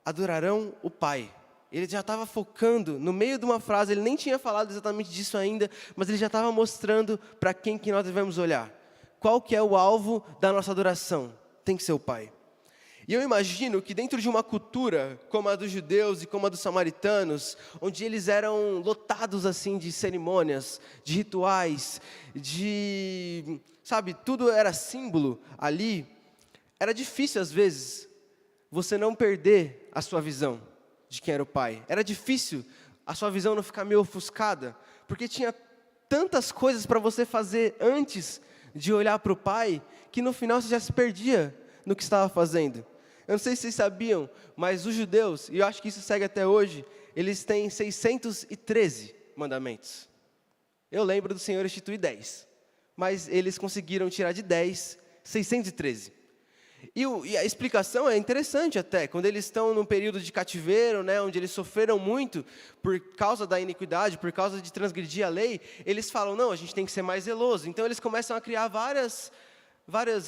adorarão o Pai. Ele já estava focando, no meio de uma frase, ele nem tinha falado exatamente disso ainda, mas ele já estava mostrando para quem que nós devemos olhar. Qual que é o alvo da nossa adoração? Tem que ser o Pai. E eu imagino que dentro de uma cultura como a dos judeus e como a dos samaritanos, onde eles eram lotados assim de cerimônias, de rituais, sabe, tudo era símbolo ali, era difícil às vezes você não perder a sua visão de quem era o Pai. Era difícil a sua visão não ficar meio ofuscada, porque tinha tantas coisas para você fazer antes de olhar para o Pai, que no final você já se perdia no que estava fazendo. Eu não sei se vocês sabiam, mas os judeus, e eu acho que isso segue até hoje, eles têm 613 mandamentos. Eu lembro do Senhor instituir 10, mas eles conseguiram tirar de 10, 613. E a explicação é interessante até, quando eles estão num período de cativeiro, né, onde eles sofreram muito por causa da iniquidade, por causa de transgredir a lei, eles falam, não, a gente tem que ser mais zeloso. Então eles começam a criar várias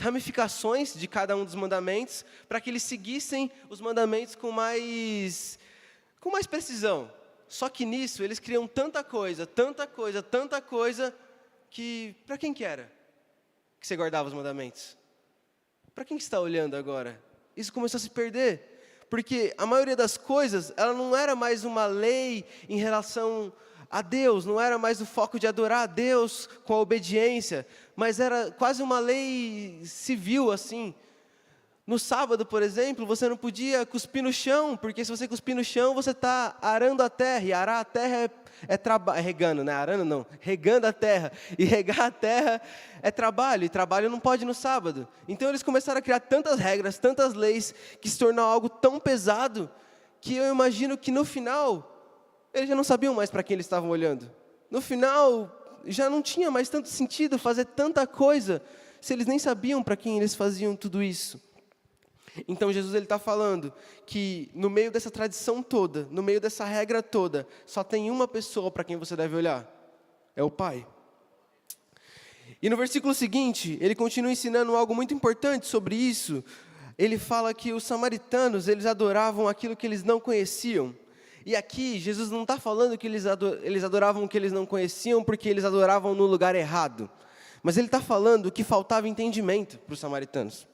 ramificações de cada um dos mandamentos, para que eles seguissem os mandamentos com mais precisão. Só que nisso eles criam tanta coisa, que para quem que era que você guardava os mandamentos? Para quem que está olhando agora? Isso começou a se perder, porque a maioria das coisas, ela não era mais uma lei em relação a Deus, não era mais o foco de adorar a Deus com a obediência, mas era quase uma lei civil assim. No sábado, por exemplo, você não podia cuspir no chão, porque se você cuspir no chão, você está arando a terra, e arar a terra regando, né? Arando não, regando a terra, e regar a terra é trabalho, e trabalho não pode no sábado. Então eles começaram a criar tantas regras, tantas leis, que se tornou algo tão pesado, que eu imagino que no final, eles já não sabiam mais para quem eles estavam olhando. No final, já não tinha mais tanto sentido fazer tanta coisa, se eles nem sabiam para quem eles faziam tudo isso. Então Jesus está falando que no meio dessa tradição toda, no meio dessa regra toda, só tem uma pessoa para quem você deve olhar, é o Pai. E no versículo seguinte, ele continua ensinando algo muito importante sobre isso. Ele fala que os samaritanos, eles adoravam aquilo que eles não conheciam. E aqui, Jesus não está falando que eles adoravam o que eles não conheciam, porque eles adoravam no lugar errado. Mas ele está falando que faltava entendimento para os samaritanos.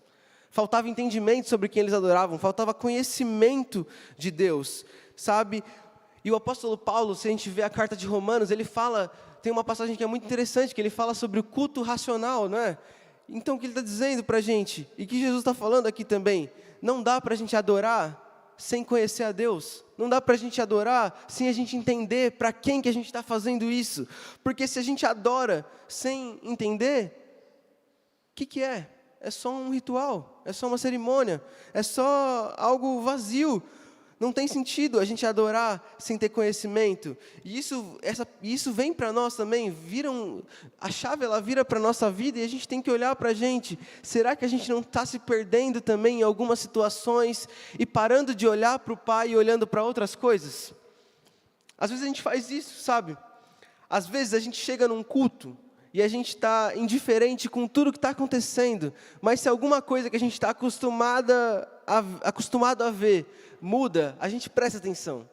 Faltava entendimento sobre quem eles adoravam, faltava conhecimento de Deus, sabe? E o apóstolo Paulo, se a gente vê a carta de Romanos, ele fala, tem uma passagem que é muito interessante, que ele fala sobre o culto racional, não é? Então, o que ele está dizendo para a gente, e que Jesus está falando aqui também, não dá para a gente adorar sem conhecer a Deus. Não dá para a gente adorar sem a gente entender para quem que a gente está fazendo isso. Porque se a gente adora sem entender, o que é? É só um ritual, é só uma cerimônia, é só algo vazio. Não tem sentido a gente adorar sem ter conhecimento. E isso vem para nós também, a chave ela vira para a nossa vida e a gente tem que olhar para a gente. Será que a gente não está se perdendo também em algumas situações e parando de olhar para o Pai e olhando para outras coisas? Às vezes a gente faz isso, sabe? Às vezes a gente chega num culto e a gente está indiferente com tudo que está acontecendo, mas se alguma coisa que a gente está acostumado a ver muda, a gente presta atenção.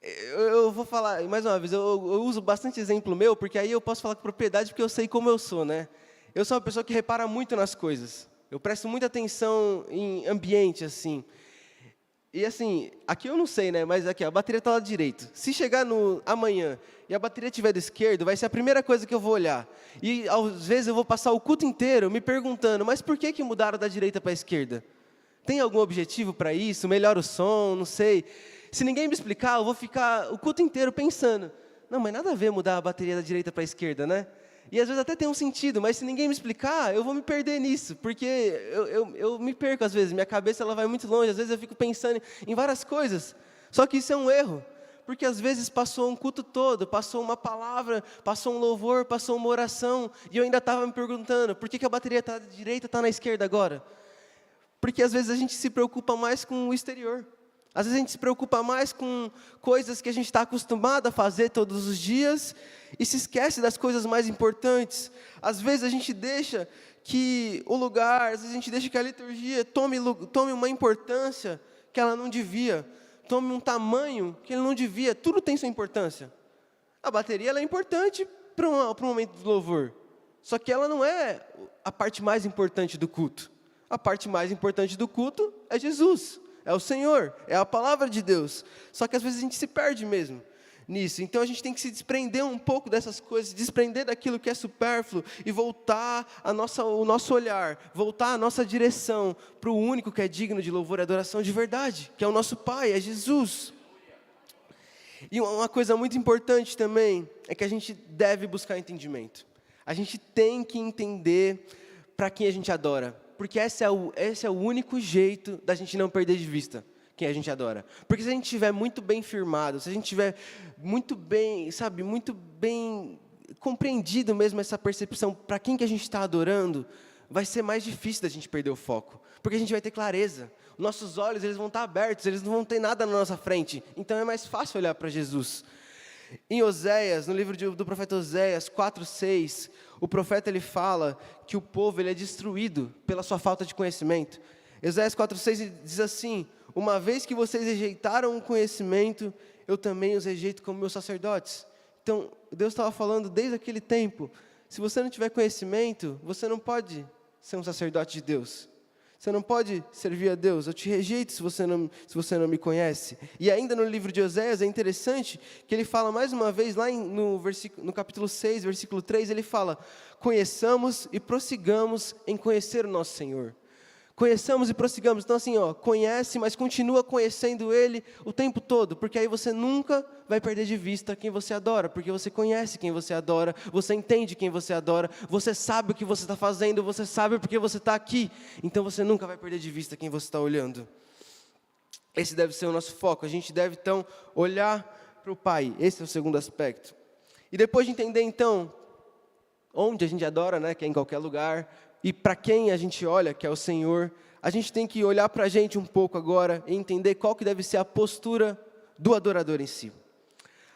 Eu vou falar, mais uma vez, eu uso bastante exemplo meu, porque aí eu posso falar com propriedade, porque eu sei como eu sou, né? Eu sou uma pessoa que repara muito nas coisas. Eu presto muita atenção em ambiente, assim. E assim, aqui eu não sei, né? Mas aqui, a bateria está lá direito. Se chegar amanhã e a bateria estiver do esquerdo, vai ser a primeira coisa que eu vou olhar. E às vezes eu vou passar o culto inteiro me perguntando, mas por que mudaram da direita para a esquerda? Tem algum objetivo para isso? Melhora o som? Não sei. Se ninguém me explicar, eu vou ficar o culto inteiro pensando, não, mas nada a ver mudar a bateria da direita para a esquerda, né? E às vezes até tem um sentido, mas se ninguém me explicar, eu vou me perder nisso, porque eu me perco às vezes, minha cabeça ela vai muito longe, às vezes eu fico pensando em várias coisas, só que isso é um erro, porque às vezes passou um culto todo, passou uma palavra, passou um louvor, passou uma oração, e eu ainda estava me perguntando, por que a bateria está da direita e está na esquerda agora? Porque às vezes a gente se preocupa mais com o exterior. Às vezes a gente se preocupa mais com coisas que a gente está acostumado a fazer todos os dias e se esquece das coisas mais importantes. Às vezes a gente deixa que o lugar, às vezes a gente deixa que a liturgia tome uma importância que ela não devia, tome um tamanho que ele não devia. Tudo tem sua importância. A bateria ela é importante para um momento de louvor, só que ela não é a parte mais importante do culto. A parte mais importante do culto é Jesus, é o Senhor, é a palavra de Deus. Só que às vezes a gente se perde mesmo nisso. Então a gente tem que se desprender um pouco dessas coisas, desprender daquilo que é supérfluo e voltar o nosso olhar, voltar a nossa direção para o único que é digno de louvor e adoração de verdade, que é o nosso Pai, é Jesus. E uma coisa muito importante também é que a gente deve buscar entendimento. A gente tem que entender para quem a gente adora. Porque esse é o único jeito da gente não perder de vista quem a gente adora. Porque se a gente estiver muito bem firmado, se a gente estiver muito bem, sabe, muito bem compreendido mesmo essa percepção para quem que a gente está adorando, vai ser mais difícil da gente perder o foco. Porque a gente vai ter clareza. Nossos olhos eles vão estar abertos, eles não vão ter nada na nossa frente. Então é mais fácil olhar para Jesus. Em Oséias, no livro do profeta Oséias 4:6, o profeta ele fala que o povo ele é destruído pela sua falta de conhecimento. Oséias 4:6 diz assim: uma vez que vocês rejeitaram o conhecimento, eu também os rejeito como meus sacerdotes. Então, Deus estava falando desde aquele tempo, se você não tiver conhecimento, você não pode ser um sacerdote de Deus. Você não pode servir a Deus, eu te rejeito se você não me conhece. E ainda no livro de Oséias é interessante que ele fala mais uma vez, lá no capítulo 6, versículo 3, ele fala: conheçamos e prossigamos em conhecer o nosso Senhor. Conheçamos e prossigamos. Então assim, conhece, mas continua conhecendo Ele o tempo todo, porque aí você nunca vai perder de vista quem você adora, porque você conhece quem você adora, você entende quem você adora, você sabe o que você está fazendo, você sabe porque você está aqui, então você nunca vai perder de vista quem você está olhando. Esse deve ser o nosso foco, a gente deve então olhar para o Pai, esse é o segundo aspecto. E depois de entender então, onde a gente adora, né, que é em qualquer lugar, e para quem a gente olha, que é o Senhor, a gente tem que olhar para a gente um pouco agora e entender qual que deve ser a postura do adorador em si.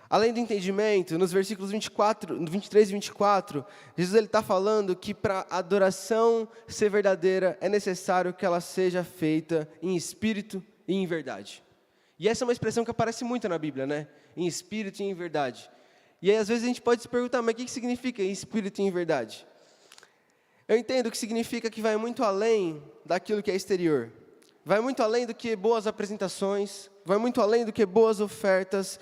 Além do entendimento, nos versículos 23 e 24, Jesus está falando que para a adoração ser verdadeira, é necessário que ela seja feita em espírito e em verdade. E essa é uma expressão que aparece muito na Bíblia, né? Em espírito e em verdade. E aí, às vezes, a gente pode se perguntar, mas o que significa em espírito e em verdade? Eu entendo que significa que vai muito além daquilo que é exterior. Vai muito além do que boas apresentações, vai muito além do que boas ofertas.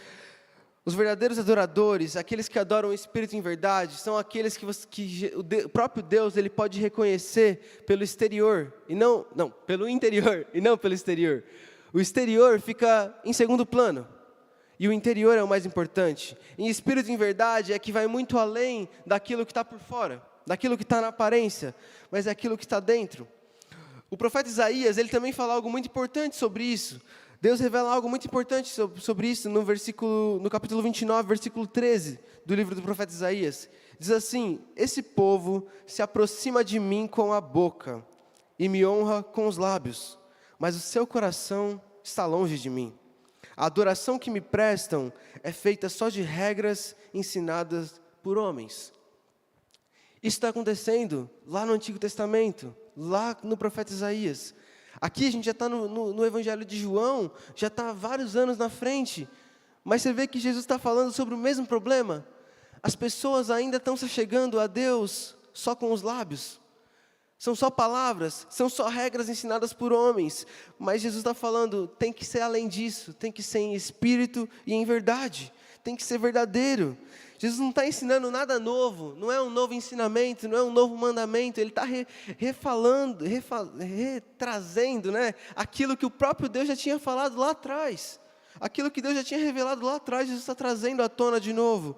Os verdadeiros adoradores, aqueles que adoram o Espírito em verdade, são aqueles que o próprio Deus ele pode reconhecer pelo exterior, pelo interior e não pelo exterior. O exterior fica em segundo plano, e o interior é o mais importante. Em Espírito em verdade é que vai muito além daquilo que está por fora, daquilo que está na aparência, mas é aquilo que está dentro. O profeta Isaías, ele também fala algo muito importante sobre isso. Deus revela algo muito importante sobre isso no capítulo 29, versículo 13 do livro do profeta Isaías. Diz assim: esse povo se aproxima de mim com a boca e me honra com os lábios, mas o seu coração está longe de mim. A adoração que me prestam é feita só de regras ensinadas por homens. Isso está acontecendo lá no Antigo Testamento, lá no profeta Isaías. Aqui a gente já está no Evangelho de João, já está há vários anos na frente, mas você vê que Jesus está falando sobre o mesmo problema. As pessoas ainda estão se chegando a Deus só com os lábios. São só palavras, são só regras ensinadas por homens. Mas Jesus está falando, tem que ser além disso, tem que ser em espírito e em verdade. Tem que ser verdadeiro. Jesus não está ensinando nada novo, não é um novo ensinamento, não é um novo mandamento. Ele está retrazendo, né, aquilo que o próprio Deus já tinha falado lá atrás. Aquilo que Deus já tinha revelado lá atrás, Jesus está trazendo à tona de novo.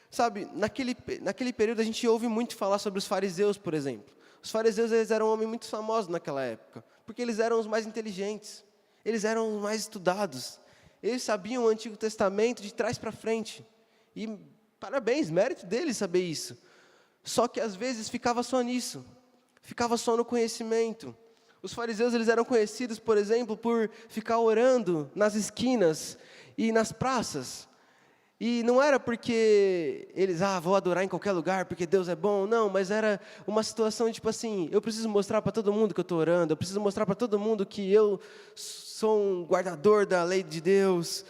Sabe, naquele período a gente ouve muito falar sobre os fariseus, por exemplo. Os fariseus eles eram homens muito famosos naquela época, porque eles eram os mais inteligentes, eles eram os mais estudados, eles sabiam o Antigo Testamento de trás para frente, e parabéns, mérito deles saber isso. Só que às vezes ficava só nisso, ficava só no conhecimento. Os fariseus eles eram conhecidos, por exemplo, por ficar orando nas esquinas e nas praças. E não era porque eles, vou adorar em qualquer lugar, porque Deus é bom. Não, mas era uma situação de, tipo assim, eu preciso mostrar para todo mundo que eu estou orando, eu preciso mostrar para todo mundo que eu sou um guardador da lei de Deus.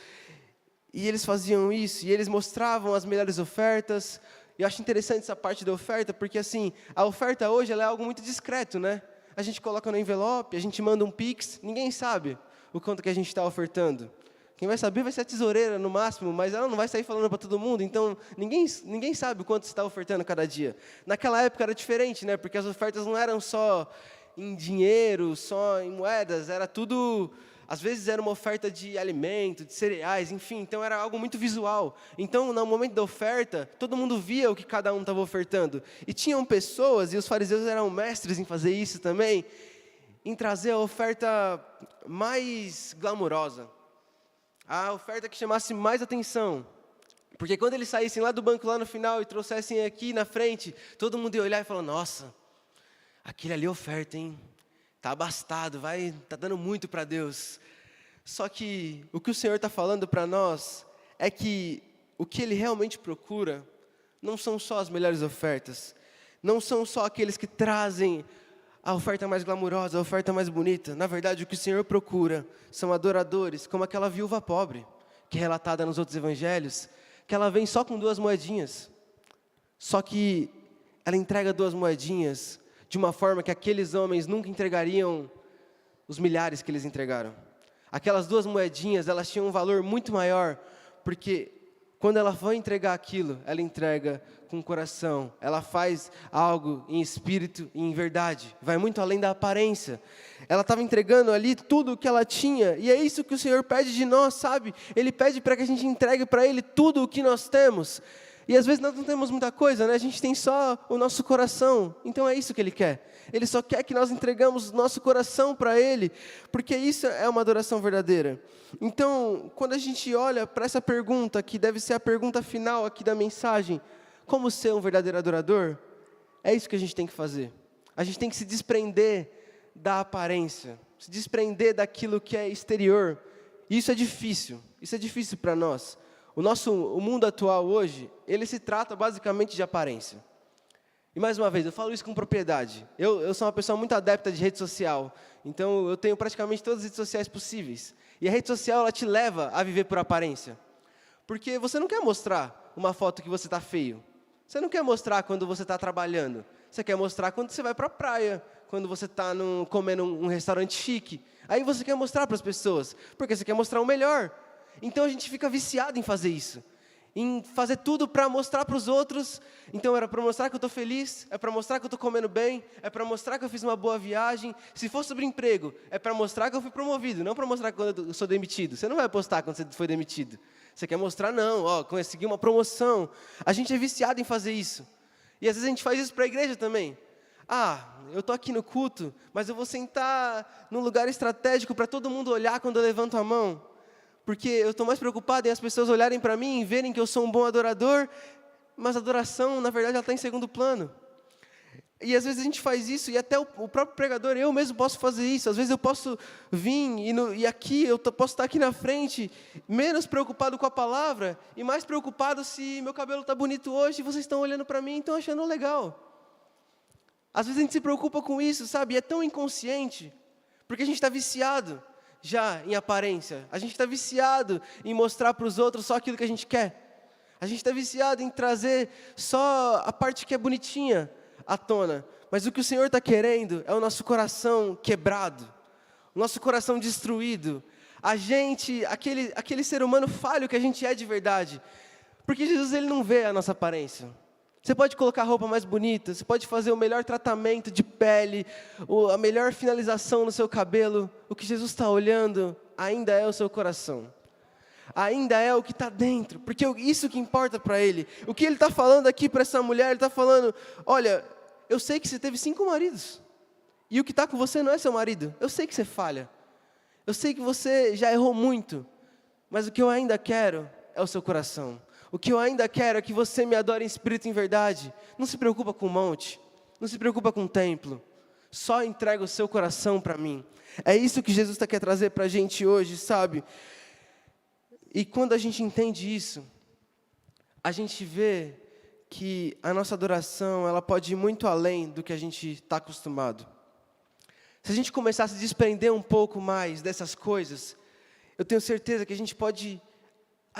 E eles faziam isso, e eles mostravam as melhores ofertas. E eu acho interessante essa parte da oferta, porque assim, a oferta hoje ela é algo muito discreto, né? A gente coloca no envelope, a gente manda um Pix, ninguém sabe o quanto que a gente está ofertando. Quem vai saber vai ser a tesoureira no máximo, mas ela não vai sair falando para todo mundo, então ninguém sabe o quanto você está ofertando cada dia. Naquela época era diferente, né? Porque as ofertas não eram só em dinheiro, só em moedas, era tudo, às vezes era uma oferta de alimento, de cereais, enfim, então era algo muito visual. Então, no momento da oferta, todo mundo via o que cada um estava ofertando. E tinham pessoas, e os fariseus eram mestres em fazer isso também, em trazer a oferta mais glamurosa. A oferta que chamasse mais atenção. Porque quando eles saíssem lá do banco, lá no final, e trouxessem aqui na frente, todo mundo ia olhar e falar, nossa, aquele ali é oferta, hein? Está abastado, está dando muito para Deus. Só que o que o Senhor está falando para nós é que o que Ele realmente procura não são só as melhores ofertas, não são só aqueles que trazem a oferta mais glamurosa, a oferta mais bonita. Na verdade, o que o Senhor procura são adoradores, como aquela viúva pobre, que é relatada nos outros evangelhos, que ela vem só com 2 moedinhas. Só que ela entrega 2 moedinhas de uma forma que aqueles homens nunca entregariam os milhares que eles entregaram. Aquelas 2 moedinhas, elas tinham um valor muito maior, porque quando ela vai entregar aquilo, ela entrega com o coração, ela faz algo em espírito e em verdade, vai muito além da aparência. Ela estava entregando ali tudo o que ela tinha, e é isso que o Senhor pede de nós, sabe? Ele pede para que a gente entregue para Ele tudo o que nós temos. E às vezes nós não temos muita coisa, né? A gente tem só o nosso coração, então é isso que Ele quer. Ele só quer que nós entreguemos o nosso coração para Ele, porque isso é uma adoração verdadeira. Então, quando a gente olha para essa pergunta, que deve ser a pergunta final aqui da mensagem, como ser um verdadeiro adorador? É isso que a gente tem que fazer. A gente tem que se desprender da aparência, se desprender daquilo que é exterior. E isso é difícil para nós. O mundo atual hoje, ele se trata basicamente de aparência. E mais uma vez, eu falo isso com propriedade. Eu sou uma pessoa muito adepta de rede social, então eu tenho praticamente todas as redes sociais possíveis. E a rede social, ela te leva a viver por aparência. Porque você não quer mostrar uma foto que você está feio. Você não quer mostrar quando você está trabalhando. Você quer mostrar quando você vai para a praia, quando você está comendo um restaurante chique. Aí você quer mostrar para as pessoas, porque você quer mostrar o melhor. Então a gente fica viciado em fazer isso. Em fazer tudo para mostrar para os outros. Então era para mostrar que eu estou feliz, é para mostrar que eu estou comendo bem, é para mostrar que eu fiz uma boa viagem. Se for sobre emprego, é para mostrar que eu fui promovido, não para mostrar quando eu sou demitido. Você não vai postar quando você foi demitido. Você quer mostrar, não, consegui uma promoção. A gente é viciado em fazer isso. E às vezes a gente faz isso para a igreja também. Eu estou aqui no culto, mas eu vou sentar num lugar estratégico para todo mundo olhar quando eu levanto a mão. Porque eu estou mais preocupado em as pessoas olharem para mim e verem que eu sou um bom adorador, mas a adoração, na verdade, ela está em segundo plano. E às vezes a gente faz isso, e até o próprio pregador, eu mesmo posso fazer isso. Às vezes eu posso vir, e aqui, eu posso estar aqui na frente, menos preocupado com a palavra, e mais preocupado se meu cabelo está bonito hoje, e vocês estão olhando para mim e estão achando legal. Às vezes a gente se preocupa com isso, sabe? E é tão inconsciente, porque a gente está viciado já em aparência. A gente está viciado em mostrar para os outros só aquilo que a gente quer. A gente está viciado em trazer só a parte que é bonitinha à tona. Mas o que o Senhor está querendo é o nosso coração quebrado, o nosso coração destruído. Aquele ser humano falho que a gente é de verdade. Porque Jesus, ele não vê a nossa aparência. Você pode colocar a roupa mais bonita, você pode fazer o melhor tratamento de pele, a melhor finalização no seu cabelo. O que Jesus está olhando ainda é o seu coração. Ainda é o que está dentro, porque isso que importa para Ele. O que Ele está falando aqui para essa mulher, Ele está falando, olha, eu sei que você teve 5 maridos, e o que está com você não é seu marido. Eu sei que você falha, eu sei que você já errou muito, mas o que eu ainda quero é o seu coração. O que eu ainda quero é que você me adore em espírito e em verdade. Não se preocupa com o monte, não se preocupa com o templo, só entrega o seu coração para mim. É isso que Jesus quer trazer para a gente hoje, sabe? E quando a gente entende isso, a gente vê que a nossa adoração, ela pode ir muito além do que a gente está acostumado. Se a gente começar a se desprender um pouco mais dessas coisas, eu tenho certeza que a gente pode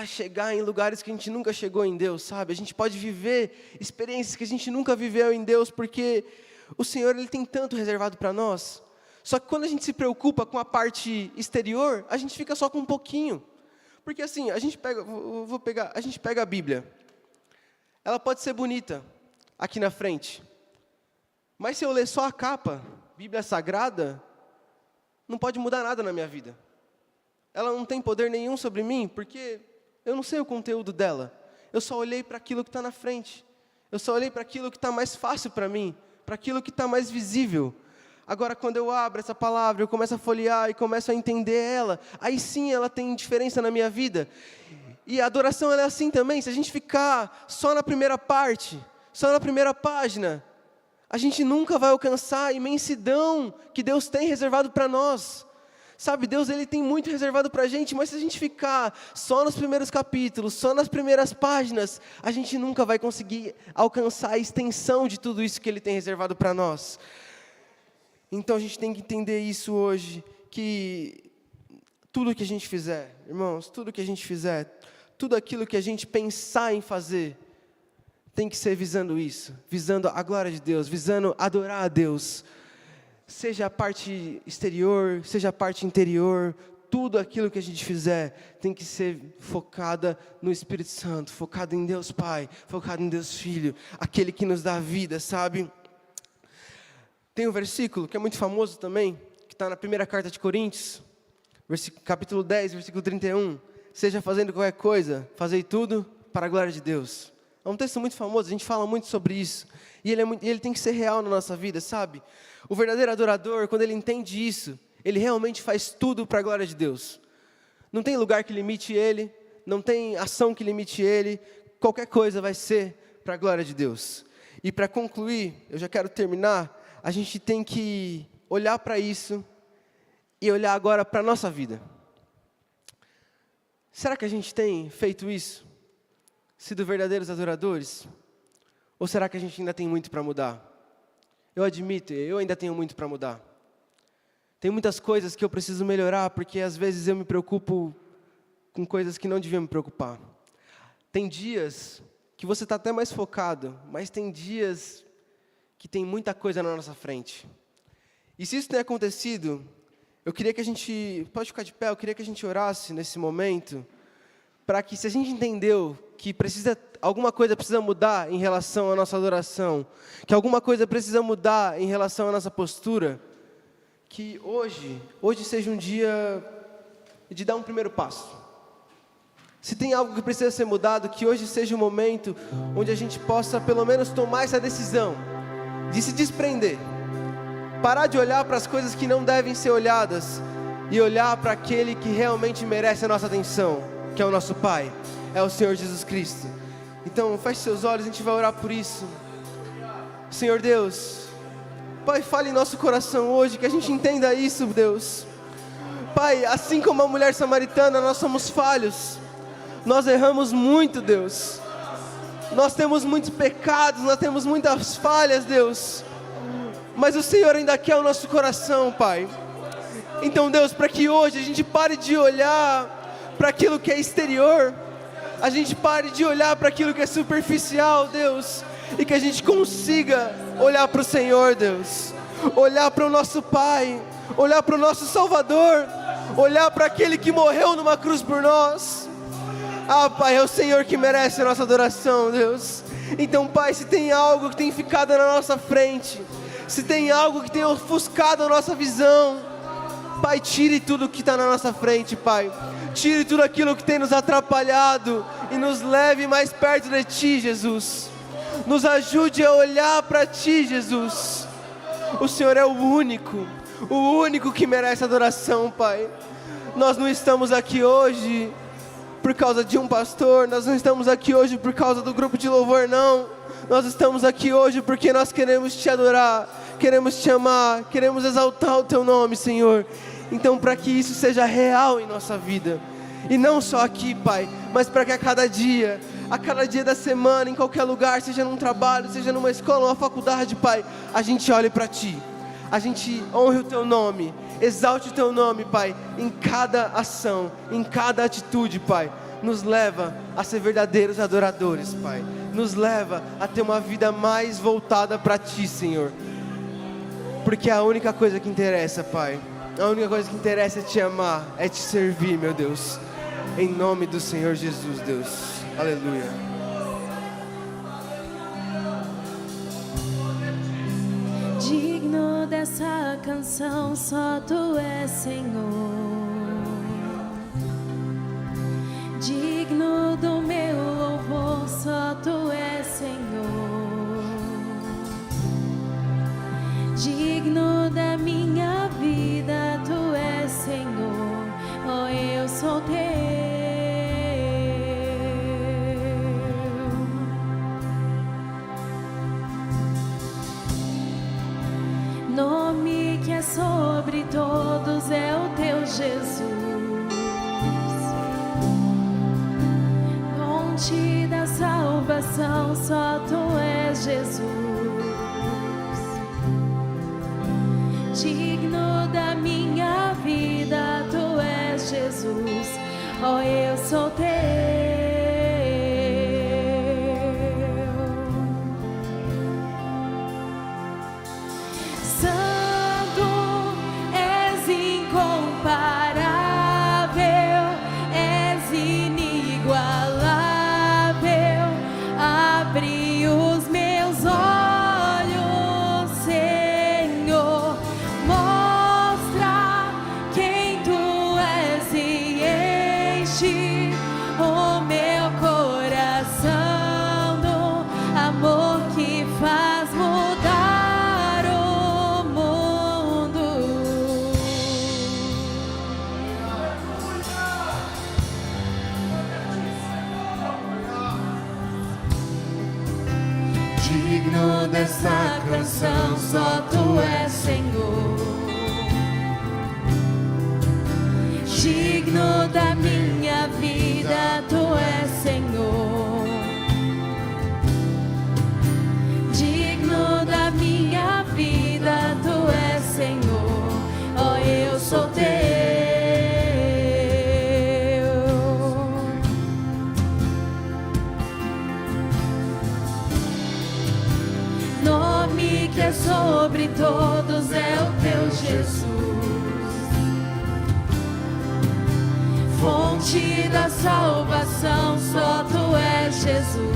chegar em lugares que a gente nunca chegou em Deus, sabe? A gente pode viver experiências que a gente nunca viveu em Deus, porque o Senhor, Ele tem tanto reservado para nós. Só que quando a gente se preocupa com a parte exterior, a gente fica só com um pouquinho. Porque assim, a gente pega a Bíblia. Ela pode ser bonita aqui na frente. Mas se eu ler só a capa, Bíblia Sagrada, não pode mudar nada na minha vida. Ela não tem poder nenhum sobre mim, porque eu não sei o conteúdo dela. Eu só olhei para aquilo que está na frente. Eu só olhei para aquilo que está mais fácil para mim, para aquilo que está mais visível. Agora, quando eu abro essa palavra, eu começo a folhear e começo a entender ela, aí sim ela tem diferença na minha vida. E a adoração, ela é assim também. Se a gente ficar só na primeira parte, só na primeira página, a gente nunca vai alcançar a imensidão que Deus tem reservado para nós. Sabe, Deus, Ele tem muito reservado para a gente, mas se a gente ficar só nos primeiros capítulos, só nas primeiras páginas, a gente nunca vai conseguir alcançar a extensão de tudo isso que Ele tem reservado para nós. Então a gente tem que entender isso hoje, que tudo que a gente fizer, irmãos, tudo que a gente fizer, tudo aquilo que a gente pensar em fazer, tem que ser visando isso, visando a glória de Deus, visando adorar a Deus. Seja a parte exterior, seja a parte interior, tudo aquilo que a gente fizer tem que ser focada no Espírito Santo, focado em Deus Pai, focado em Deus Filho, aquele que nos dá a vida, sabe? Tem um versículo que é muito famoso também, que está na primeira carta de Coríntios, capítulo 10, versículo 31. Seja fazendo qualquer coisa, fazei tudo para a glória de Deus. É um texto muito famoso, a gente fala muito sobre isso. E ele tem que ser real na nossa vida, sabe? O verdadeiro adorador, quando ele entende isso, ele realmente faz tudo para a glória de Deus. Não tem lugar que limite ele, não tem ação que limite ele, qualquer coisa vai ser para a glória de Deus. E para concluir, eu já quero terminar, a gente tem que olhar para isso e olhar agora para a nossa vida. Será que a gente tem feito isso? Sido verdadeiros adoradores? Ou será que a gente ainda tem muito para mudar? Eu admito, eu ainda tenho muito para mudar. Tem muitas coisas que eu preciso melhorar, porque às vezes eu me preocupo com coisas que não deviam me preocupar. Tem dias que você está até mais focado, mas tem dias que tem muita coisa na nossa frente. E se isso tem acontecido, eu queria que a gente, pode ficar de pé, eu queria que a gente orasse nesse momento, para que, se a gente entendeu que alguma coisa precisa mudar em relação à nossa adoração, que alguma coisa precisa mudar em relação à nossa postura, que hoje seja um dia de dar um primeiro passo. Se tem algo que precisa ser mudado, que hoje seja um momento onde a gente possa pelo menos tomar essa decisão de se desprender, parar de olhar para as coisas que não devem ser olhadas e olhar para aquele que realmente merece a nossa atenção, que é o nosso Pai, é o Senhor Jesus Cristo. Então feche seus olhos, a gente vai orar por isso. Senhor Deus, Pai, fale em nosso coração hoje, que a gente entenda isso, Deus. Pai, assim como a mulher samaritana, nós somos falhos, nós erramos muito, Deus. Nós temos muitos pecados, nós temos muitas falhas, Deus. Mas o Senhor ainda quer o nosso coração, Pai. Então, Deus, para que hoje a gente pare de olhar para aquilo que é exterior, a gente pare de olhar para aquilo que é superficial, Deus, e que a gente consiga olhar para o Senhor, Deus, olhar para o nosso Pai, olhar para o nosso Salvador, olhar para aquele que morreu numa cruz por nós. Ah, Pai, é o Senhor que merece a nossa adoração, Deus. Então, Pai, se tem algo que tem ficado na nossa frente, se tem algo que tem ofuscado a nossa visão, Pai, tire tudo que está na nossa frente, Pai. Tire tudo aquilo que tem nos atrapalhado e nos leve mais perto de Ti, Jesus. Nos ajude a olhar para Ti, Jesus. O Senhor é o único que merece adoração, Pai. Nós não estamos aqui hoje por causa de um pastor, nós não estamos aqui hoje por causa do grupo de louvor, não. Nós estamos aqui hoje porque nós queremos Te adorar, queremos Te amar, queremos exaltar o Teu nome, Senhor. Então, para que isso seja real em nossa vida, e não só aqui, Pai, mas para que a cada dia da semana, em qualquer lugar, seja num trabalho, seja numa escola, numa faculdade, Pai, a gente olhe para Ti, a gente honre o Teu nome, exalte o Teu nome, Pai, em cada ação, em cada atitude, Pai. Nos leva a ser verdadeiros adoradores, Pai. Nos leva a ter uma vida mais voltada para Ti, Senhor. Porque é a única coisa que interessa, Pai. A única coisa que interessa é Te amar, é Te servir, meu Deus. Em nome do Senhor Jesus, Deus. Aleluia. Digno dessa canção, só Tu és, Senhor. Digno do meu louvor, só Tu és, Senhor. Digno da minha vida, Tu és, Senhor. Oh, eu sou Teu. Nome que é sobre todos é o Teu Jesus. Fonte da salvação, só Tu és, Jesus. Digno da minha vida, Tu és, Jesus. Oh, eu sou Teu. Digno dessa canção, só Tu és, Senhor. digno da minha vida, tu és Senhor. Digno da minha vida, tu és Senhor. Oh, eu sou teu. Nome que é sobre todos é o teu Jesus. Fonte da salvação, só tu és Jesus.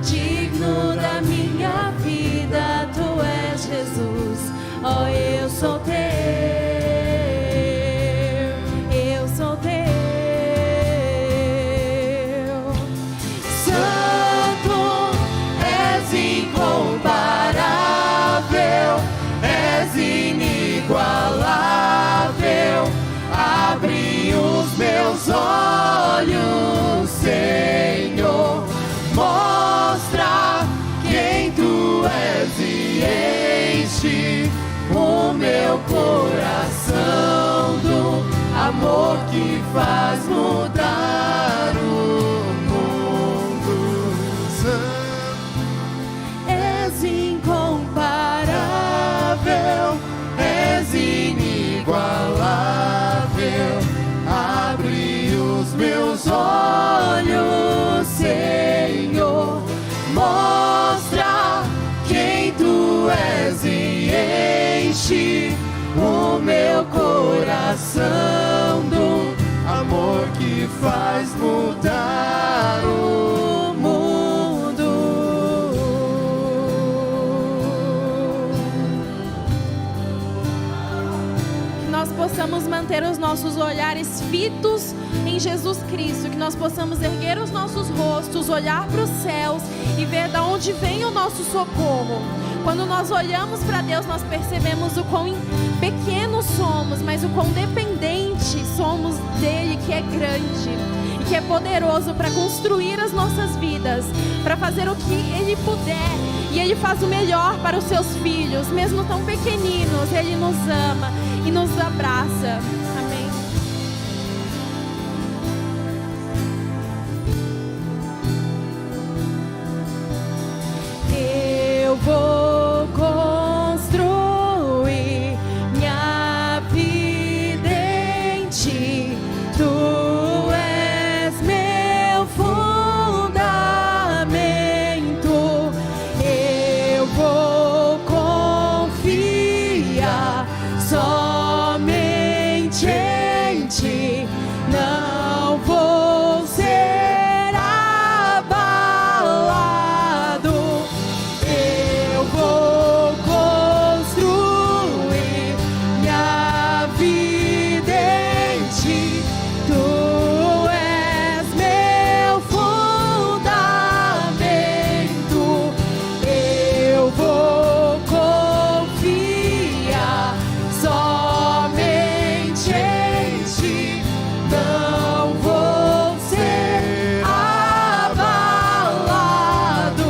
Digno da minha vida, tu és Jesus. Oh, eu sou teu, eu sou teu. Santo, és incomparável, és inigualável. Abre os meus olhos, Senhor, mostra quem tu és e enche o meu coração do amor que faz mudar o mundo. És incomparável, és inigualável. Abre os meus olhos, Senhor, mostra quem tu és e enche o meu coração do amor que faz mudar o mundo. Que nós possamos manter os nossos olhares fitos em Jesus Cristo, que nós possamos erguer os nossos rostos, olhar para os céus e ver de onde vem o nosso socorro. Quando nós olhamos para Deus, nós percebemos o quão pequenos somos, mas o quão dependentes somos dele, que é grande e que é poderoso para construir as nossas vidas, para fazer o que ele puder. E ele faz o melhor para os seus filhos, mesmo tão pequeninos. Ele nos ama e nos abraça. Amém. Eu vou construir minha vida em ti. Tu és meu fundamento. Eu vou confiar somente em ti. Não vou ser abalado. Eu vou construir minha vida em ti. Tu és meu fundamento. Eu vou confiar somente em ti. Não vou ser abalado.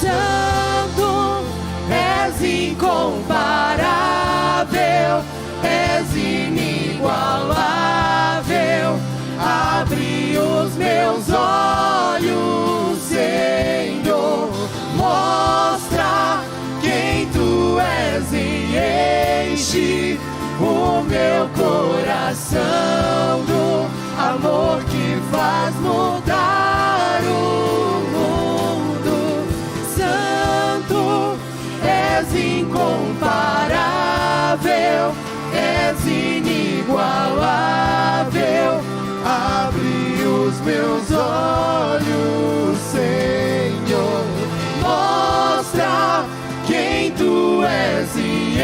Santo, és incomparável, és inigualável. Abre os meus olhos, Senhor, mostra quem tu és e enche o meu coração do amor que faz mudar o mundo. Santo, és incomparável, és inigualável. Abre os meus olhos, Senhor, mostra quem tu és e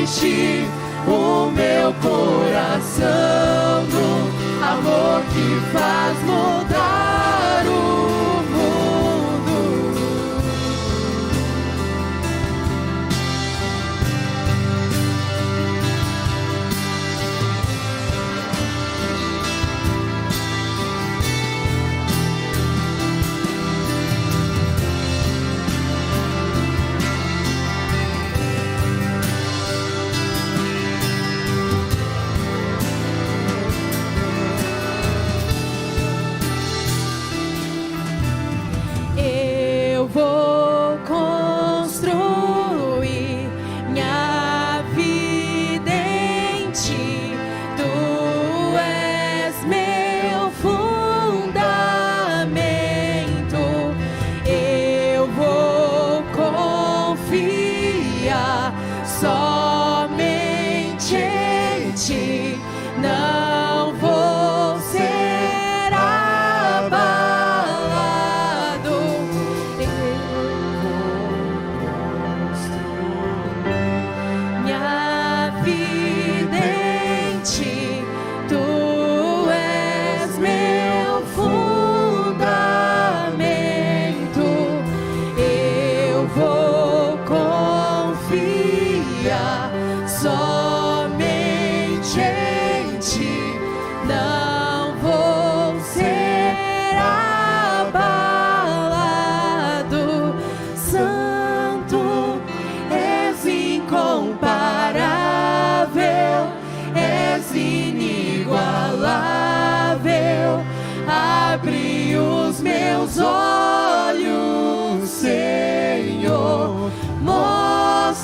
enche o meu coração do amor que faz mudar o mundo.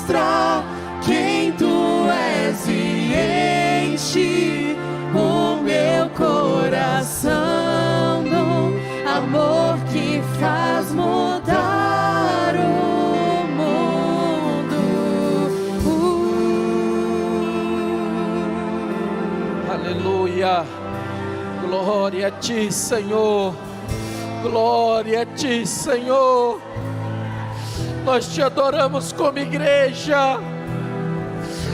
mostra quem tu és e enche o meu coração do amor que faz mudar o mundo. Aleluia. Glória a ti, Senhor. Glória a ti, Senhor. Nós te adoramos como igreja.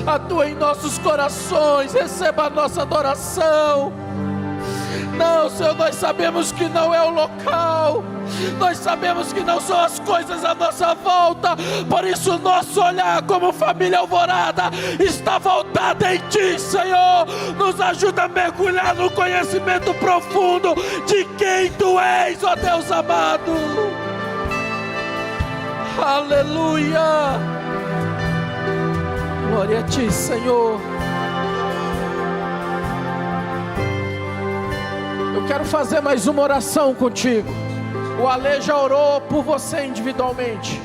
Atua em nossos corações, receba a nossa adoração. Não, Senhor, nós sabemos que não é o local, nós sabemos que não são as coisas à nossa volta. Por isso nosso olhar como família Alvorada está voltado em ti, Senhor. Nos ajuda a mergulhar no conhecimento profundo de quem tu és, ó Deus amado. Aleluia. Glória a ti, Senhor. Eu quero fazer mais uma oração contigo. O Ale já orou por você individualmente,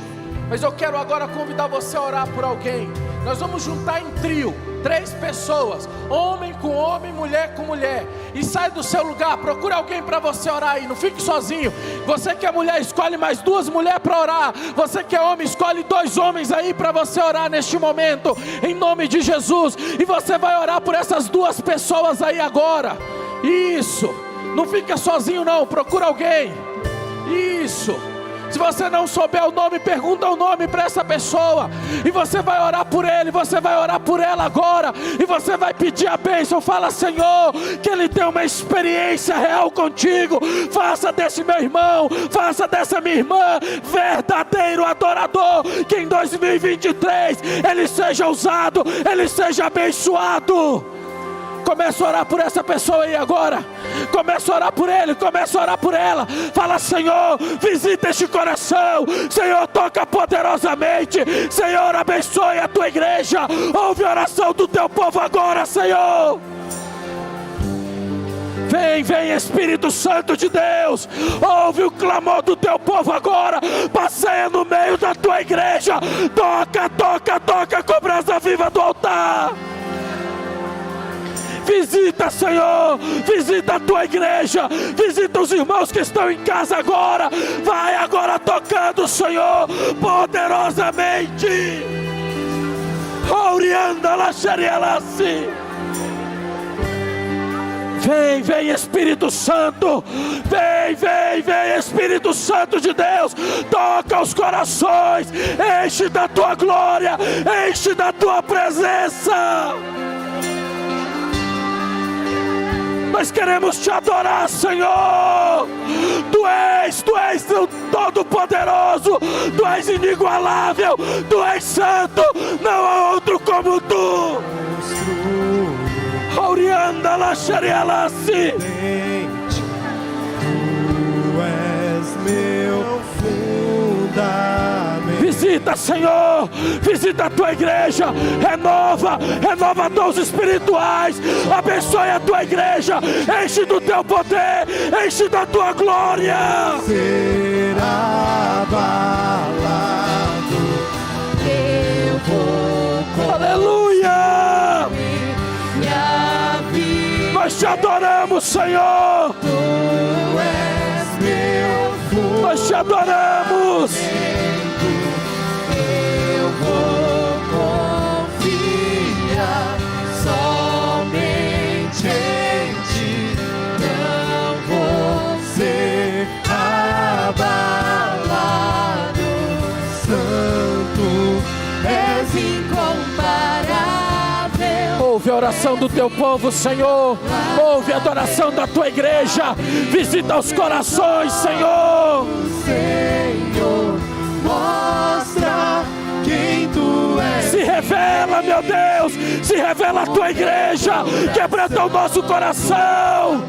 mas eu quero agora convidar você a orar por alguém. Nós vamos juntar em trio, 3 pessoas, homem com homem, mulher com mulher. E sai do seu lugar, procura alguém para você orar aí, não fique sozinho. Você que é mulher, escolhe mais 2 mulheres para orar. Você que é homem, escolhe 2 homens aí para você orar neste momento, em nome de Jesus. E você vai orar por essas 2 pessoas aí agora. Isso, não fica sozinho não, procura alguém. Isso. Se você não souber o nome, pergunta o nome para essa pessoa. E você vai orar por ele, você vai orar por ela agora. E você vai pedir a bênção. Fala, Senhor, que ele tenha uma experiência real contigo. Faça desse meu irmão, faça dessa minha irmã verdadeiro adorador. Que em 2023 ele seja usado, ele seja abençoado. Começa a orar por essa pessoa aí agora. Começa a orar por ele, começa a orar por ela. Fala, Senhor, visita este coração. Senhor, toca poderosamente. Senhor, abençoe a tua igreja. Ouve a oração do teu povo agora, Senhor. Vem, vem, Espírito Santo de Deus. Ouve o clamor do teu povo agora. Passeia no meio da tua igreja. Toca, toca, toca com brasa viva do altar. Visita, Senhor, visita a tua igreja, visita os irmãos que estão em casa agora. Vai agora tocando, Senhor, poderosamente. Orianda la xerielasi. Vem, vem, Espírito Santo. Vem, vem, vem, Espírito Santo de Deus. Toca os corações. Enche da tua glória, enche da tua presença. Nós queremos te adorar, Senhor. Tu és o Todo-Poderoso. Tu és inigualável. Tu és santo. Não há outro como tu. Orianda la xerielasi. Tu és meu fundamento. Visita, Senhor, visita a tua igreja, renova dons espirituais, abençoe a tua igreja, enche do teu poder, enche da tua glória. Será abalado, Eu vou Aleluia! minha vida. Nós te adoramos, Senhor. Tu és meu fundo. Nós te adoramos. Eu vou confiar somente em ti. Não vou ser abalado. Santo És incomparável. Ouve a oração do teu povo, Senhor. Ouve a adoração da tua igreja. Visita os corações, Senhor. Senhor, mostra quem tu és. Se revela, meu Deus. Se revela a tua igreja. Quebranta o nosso coração.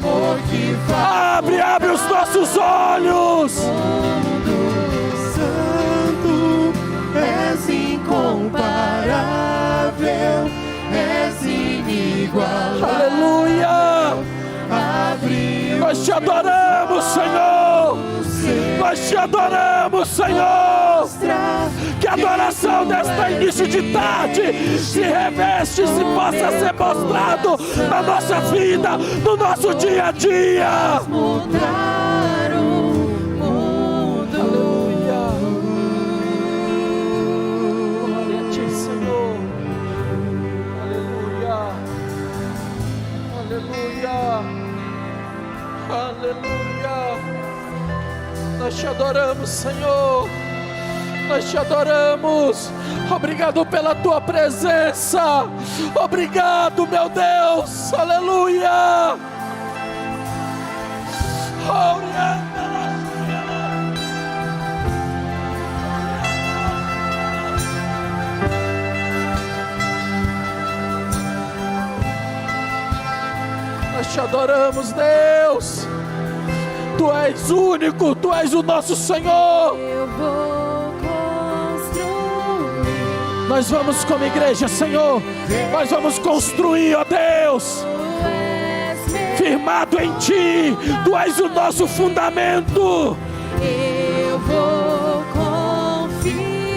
Abre os nossos olhos. Santo, és incomparável, és inigualável. Aleluia. Abriu Nós te adoramos, Senhor. Nós te adoramos, Senhor. Que a adoração desta início de tarde se reveste, se possa ser mostrado na nossa vida, no nosso dia a dia. Mudar o mundo. Aleluia. Glória a ti, Senhor. Aleluia. Aleluia. Aleluia. Nós te adoramos, Senhor. Nós te adoramos. Obrigado pela tua presença. Obrigado, meu Deus. Aleluia. Nós te adoramos, Deus. Tu és único, tu és o nosso Senhor. Eu vou construir. Nós vamos como igreja, Senhor. Nós vamos construir, ó Deus. Firmado em ti, tu és o nosso fundamento. Eu vou confiar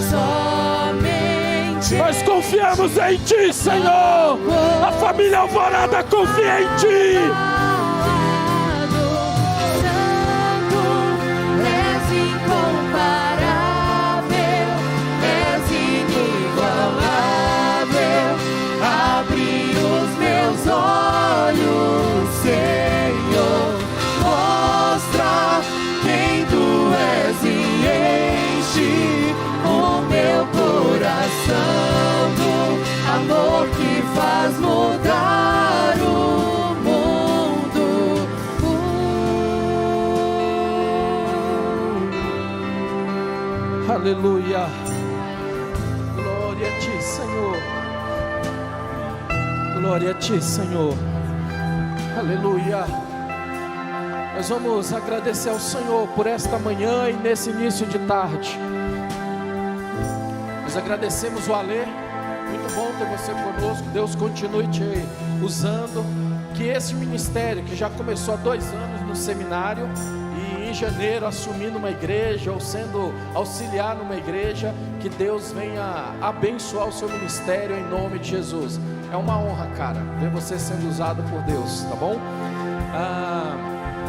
somente. Nós confiamos em ti, Senhor. A família Alvorada confia em ti. Olhos, Senhor, mostra quem tu és e enche o meu coração do amor que faz mudar o mundo. Aleluia. Glória a ti, Senhor. Glória a ti, Senhor. Aleluia. Nós vamos agradecer ao Senhor por esta manhã e nesse início de tarde. Nós agradecemos o Alê. Muito bom ter você conosco. Deus continue te usando. Que esse ministério que já começou há 2 anos no seminário e em janeiro assumindo uma igreja ou sendo auxiliar numa igreja, que Deus venha abençoar o seu ministério em nome de Jesus. É uma honra, cara, ver você sendo usado por Deus, tá bom?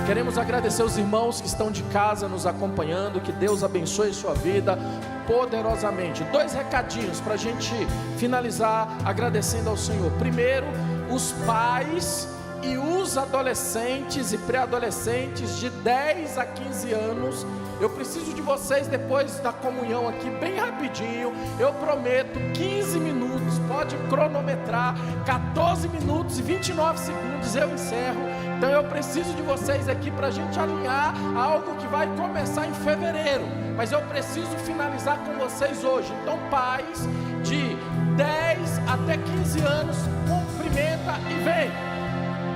Queremos agradecer os irmãos que estão de casa nos acompanhando. Que Deus abençoe sua vida poderosamente. 2 recadinhos para a gente finalizar agradecendo ao Senhor. Primeiro, os pais e os adolescentes e pré-adolescentes de 10 a 15 anos. Eu preciso de vocês depois da comunhão aqui, bem rapidinho. Eu prometo 15 minutos, pode cronometrar, 14 minutos e 29 segundos eu encerro. Então eu preciso de vocês aqui para a gente alinhar algo que vai começar em fevereiro, mas eu preciso finalizar com vocês hoje. Então pais de 10 até 15 anos, cumprimenta e vem.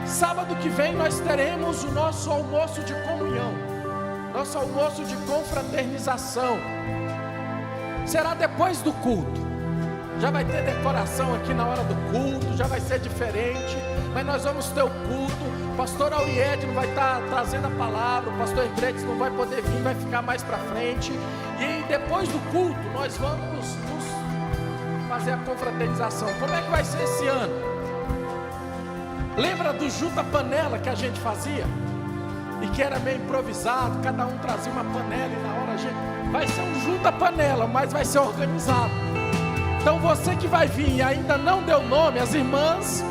Sábado que vem nós teremos o nosso almoço de comunhão, nosso almoço de confraternização. Será depois do culto. Já vai ter decoração aqui na hora do culto, já vai ser diferente, mas nós vamos ter o culto. O pastor Auried não vai estar trazendo a palavra, o pastor Gretes não vai poder vir, vai ficar mais para frente. E depois do culto nós vamos fazer a confraternização. Como é que vai ser esse ano? Lembra do junta panela que a gente fazia? E que era meio improvisado, cada um trazia uma panela e na hora a gente... Vai ser um junta panela, mas vai ser organizado. Então você que vai vir e ainda não deu nome, as irmãs,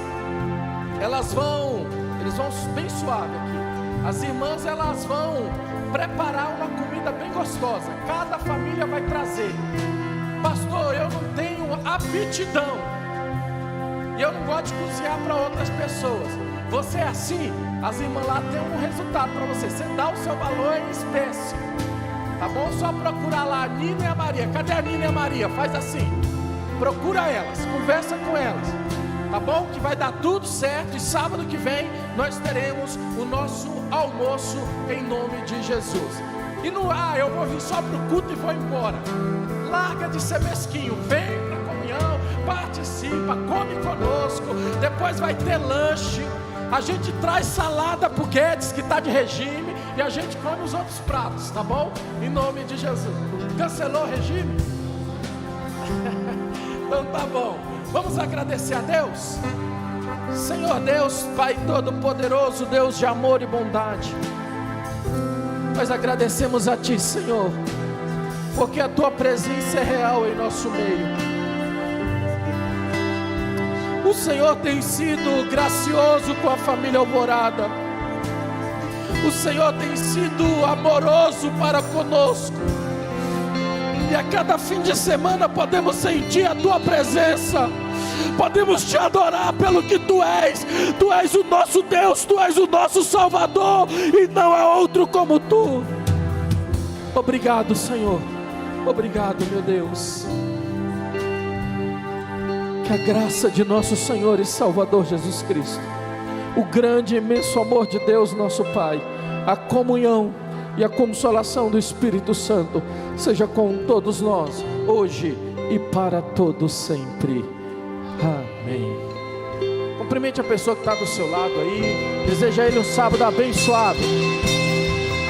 eles vão bem suave aqui. As irmãs, elas vão preparar uma comida bem gostosa. Cada família vai trazer. Pastor, eu não tenho aptidão. E eu não gosto de cozinhar para outras pessoas. Você é assim, as irmãs lá têm um resultado para você. Você dá o seu valor em espécie. Tá bom? Só procurar lá a Nina e a Maria. Cadê a Nina e a Maria? Faz assim. Procura elas, conversa com elas. Tá bom? Que vai dar tudo certo. E sábado que vem nós teremos o nosso almoço em nome de Jesus. E não, eu vou vir só para o culto e vou embora. Larga de ser mesquinho. Vem para a comunhão, participa, come conosco. Depois vai ter lanche. A gente traz salada para o Guedes, que está de regime. e a gente come os outros pratos, tá bom? Em nome de Jesus. Cancelou o regime? Então tá bom. Vamos agradecer a Deus? Senhor Deus, Pai Todo-Poderoso, Deus de amor e bondade, nós agradecemos a Ti, Senhor, porque a Tua presença é real em nosso meio. O Senhor tem sido gracioso com a família Alvorada. O Senhor tem sido amoroso para conosco. E a cada fim de semana podemos sentir a Tua presença. Podemos Te adorar pelo que Tu és. Tu és o nosso Deus, Tu és o nosso Salvador, e não há outro como Tu. Obrigado, Senhor. Obrigado, meu Deus. Que a graça de nosso Senhor e Salvador Jesus Cristo, o grande e imenso amor de Deus nosso Pai, a comunhão e a consolação do Espírito Santo seja com todos nós, hoje e para todos sempre. Amém. Cumprimente a pessoa que está do seu lado aí, deseja a ele um sábado abençoado.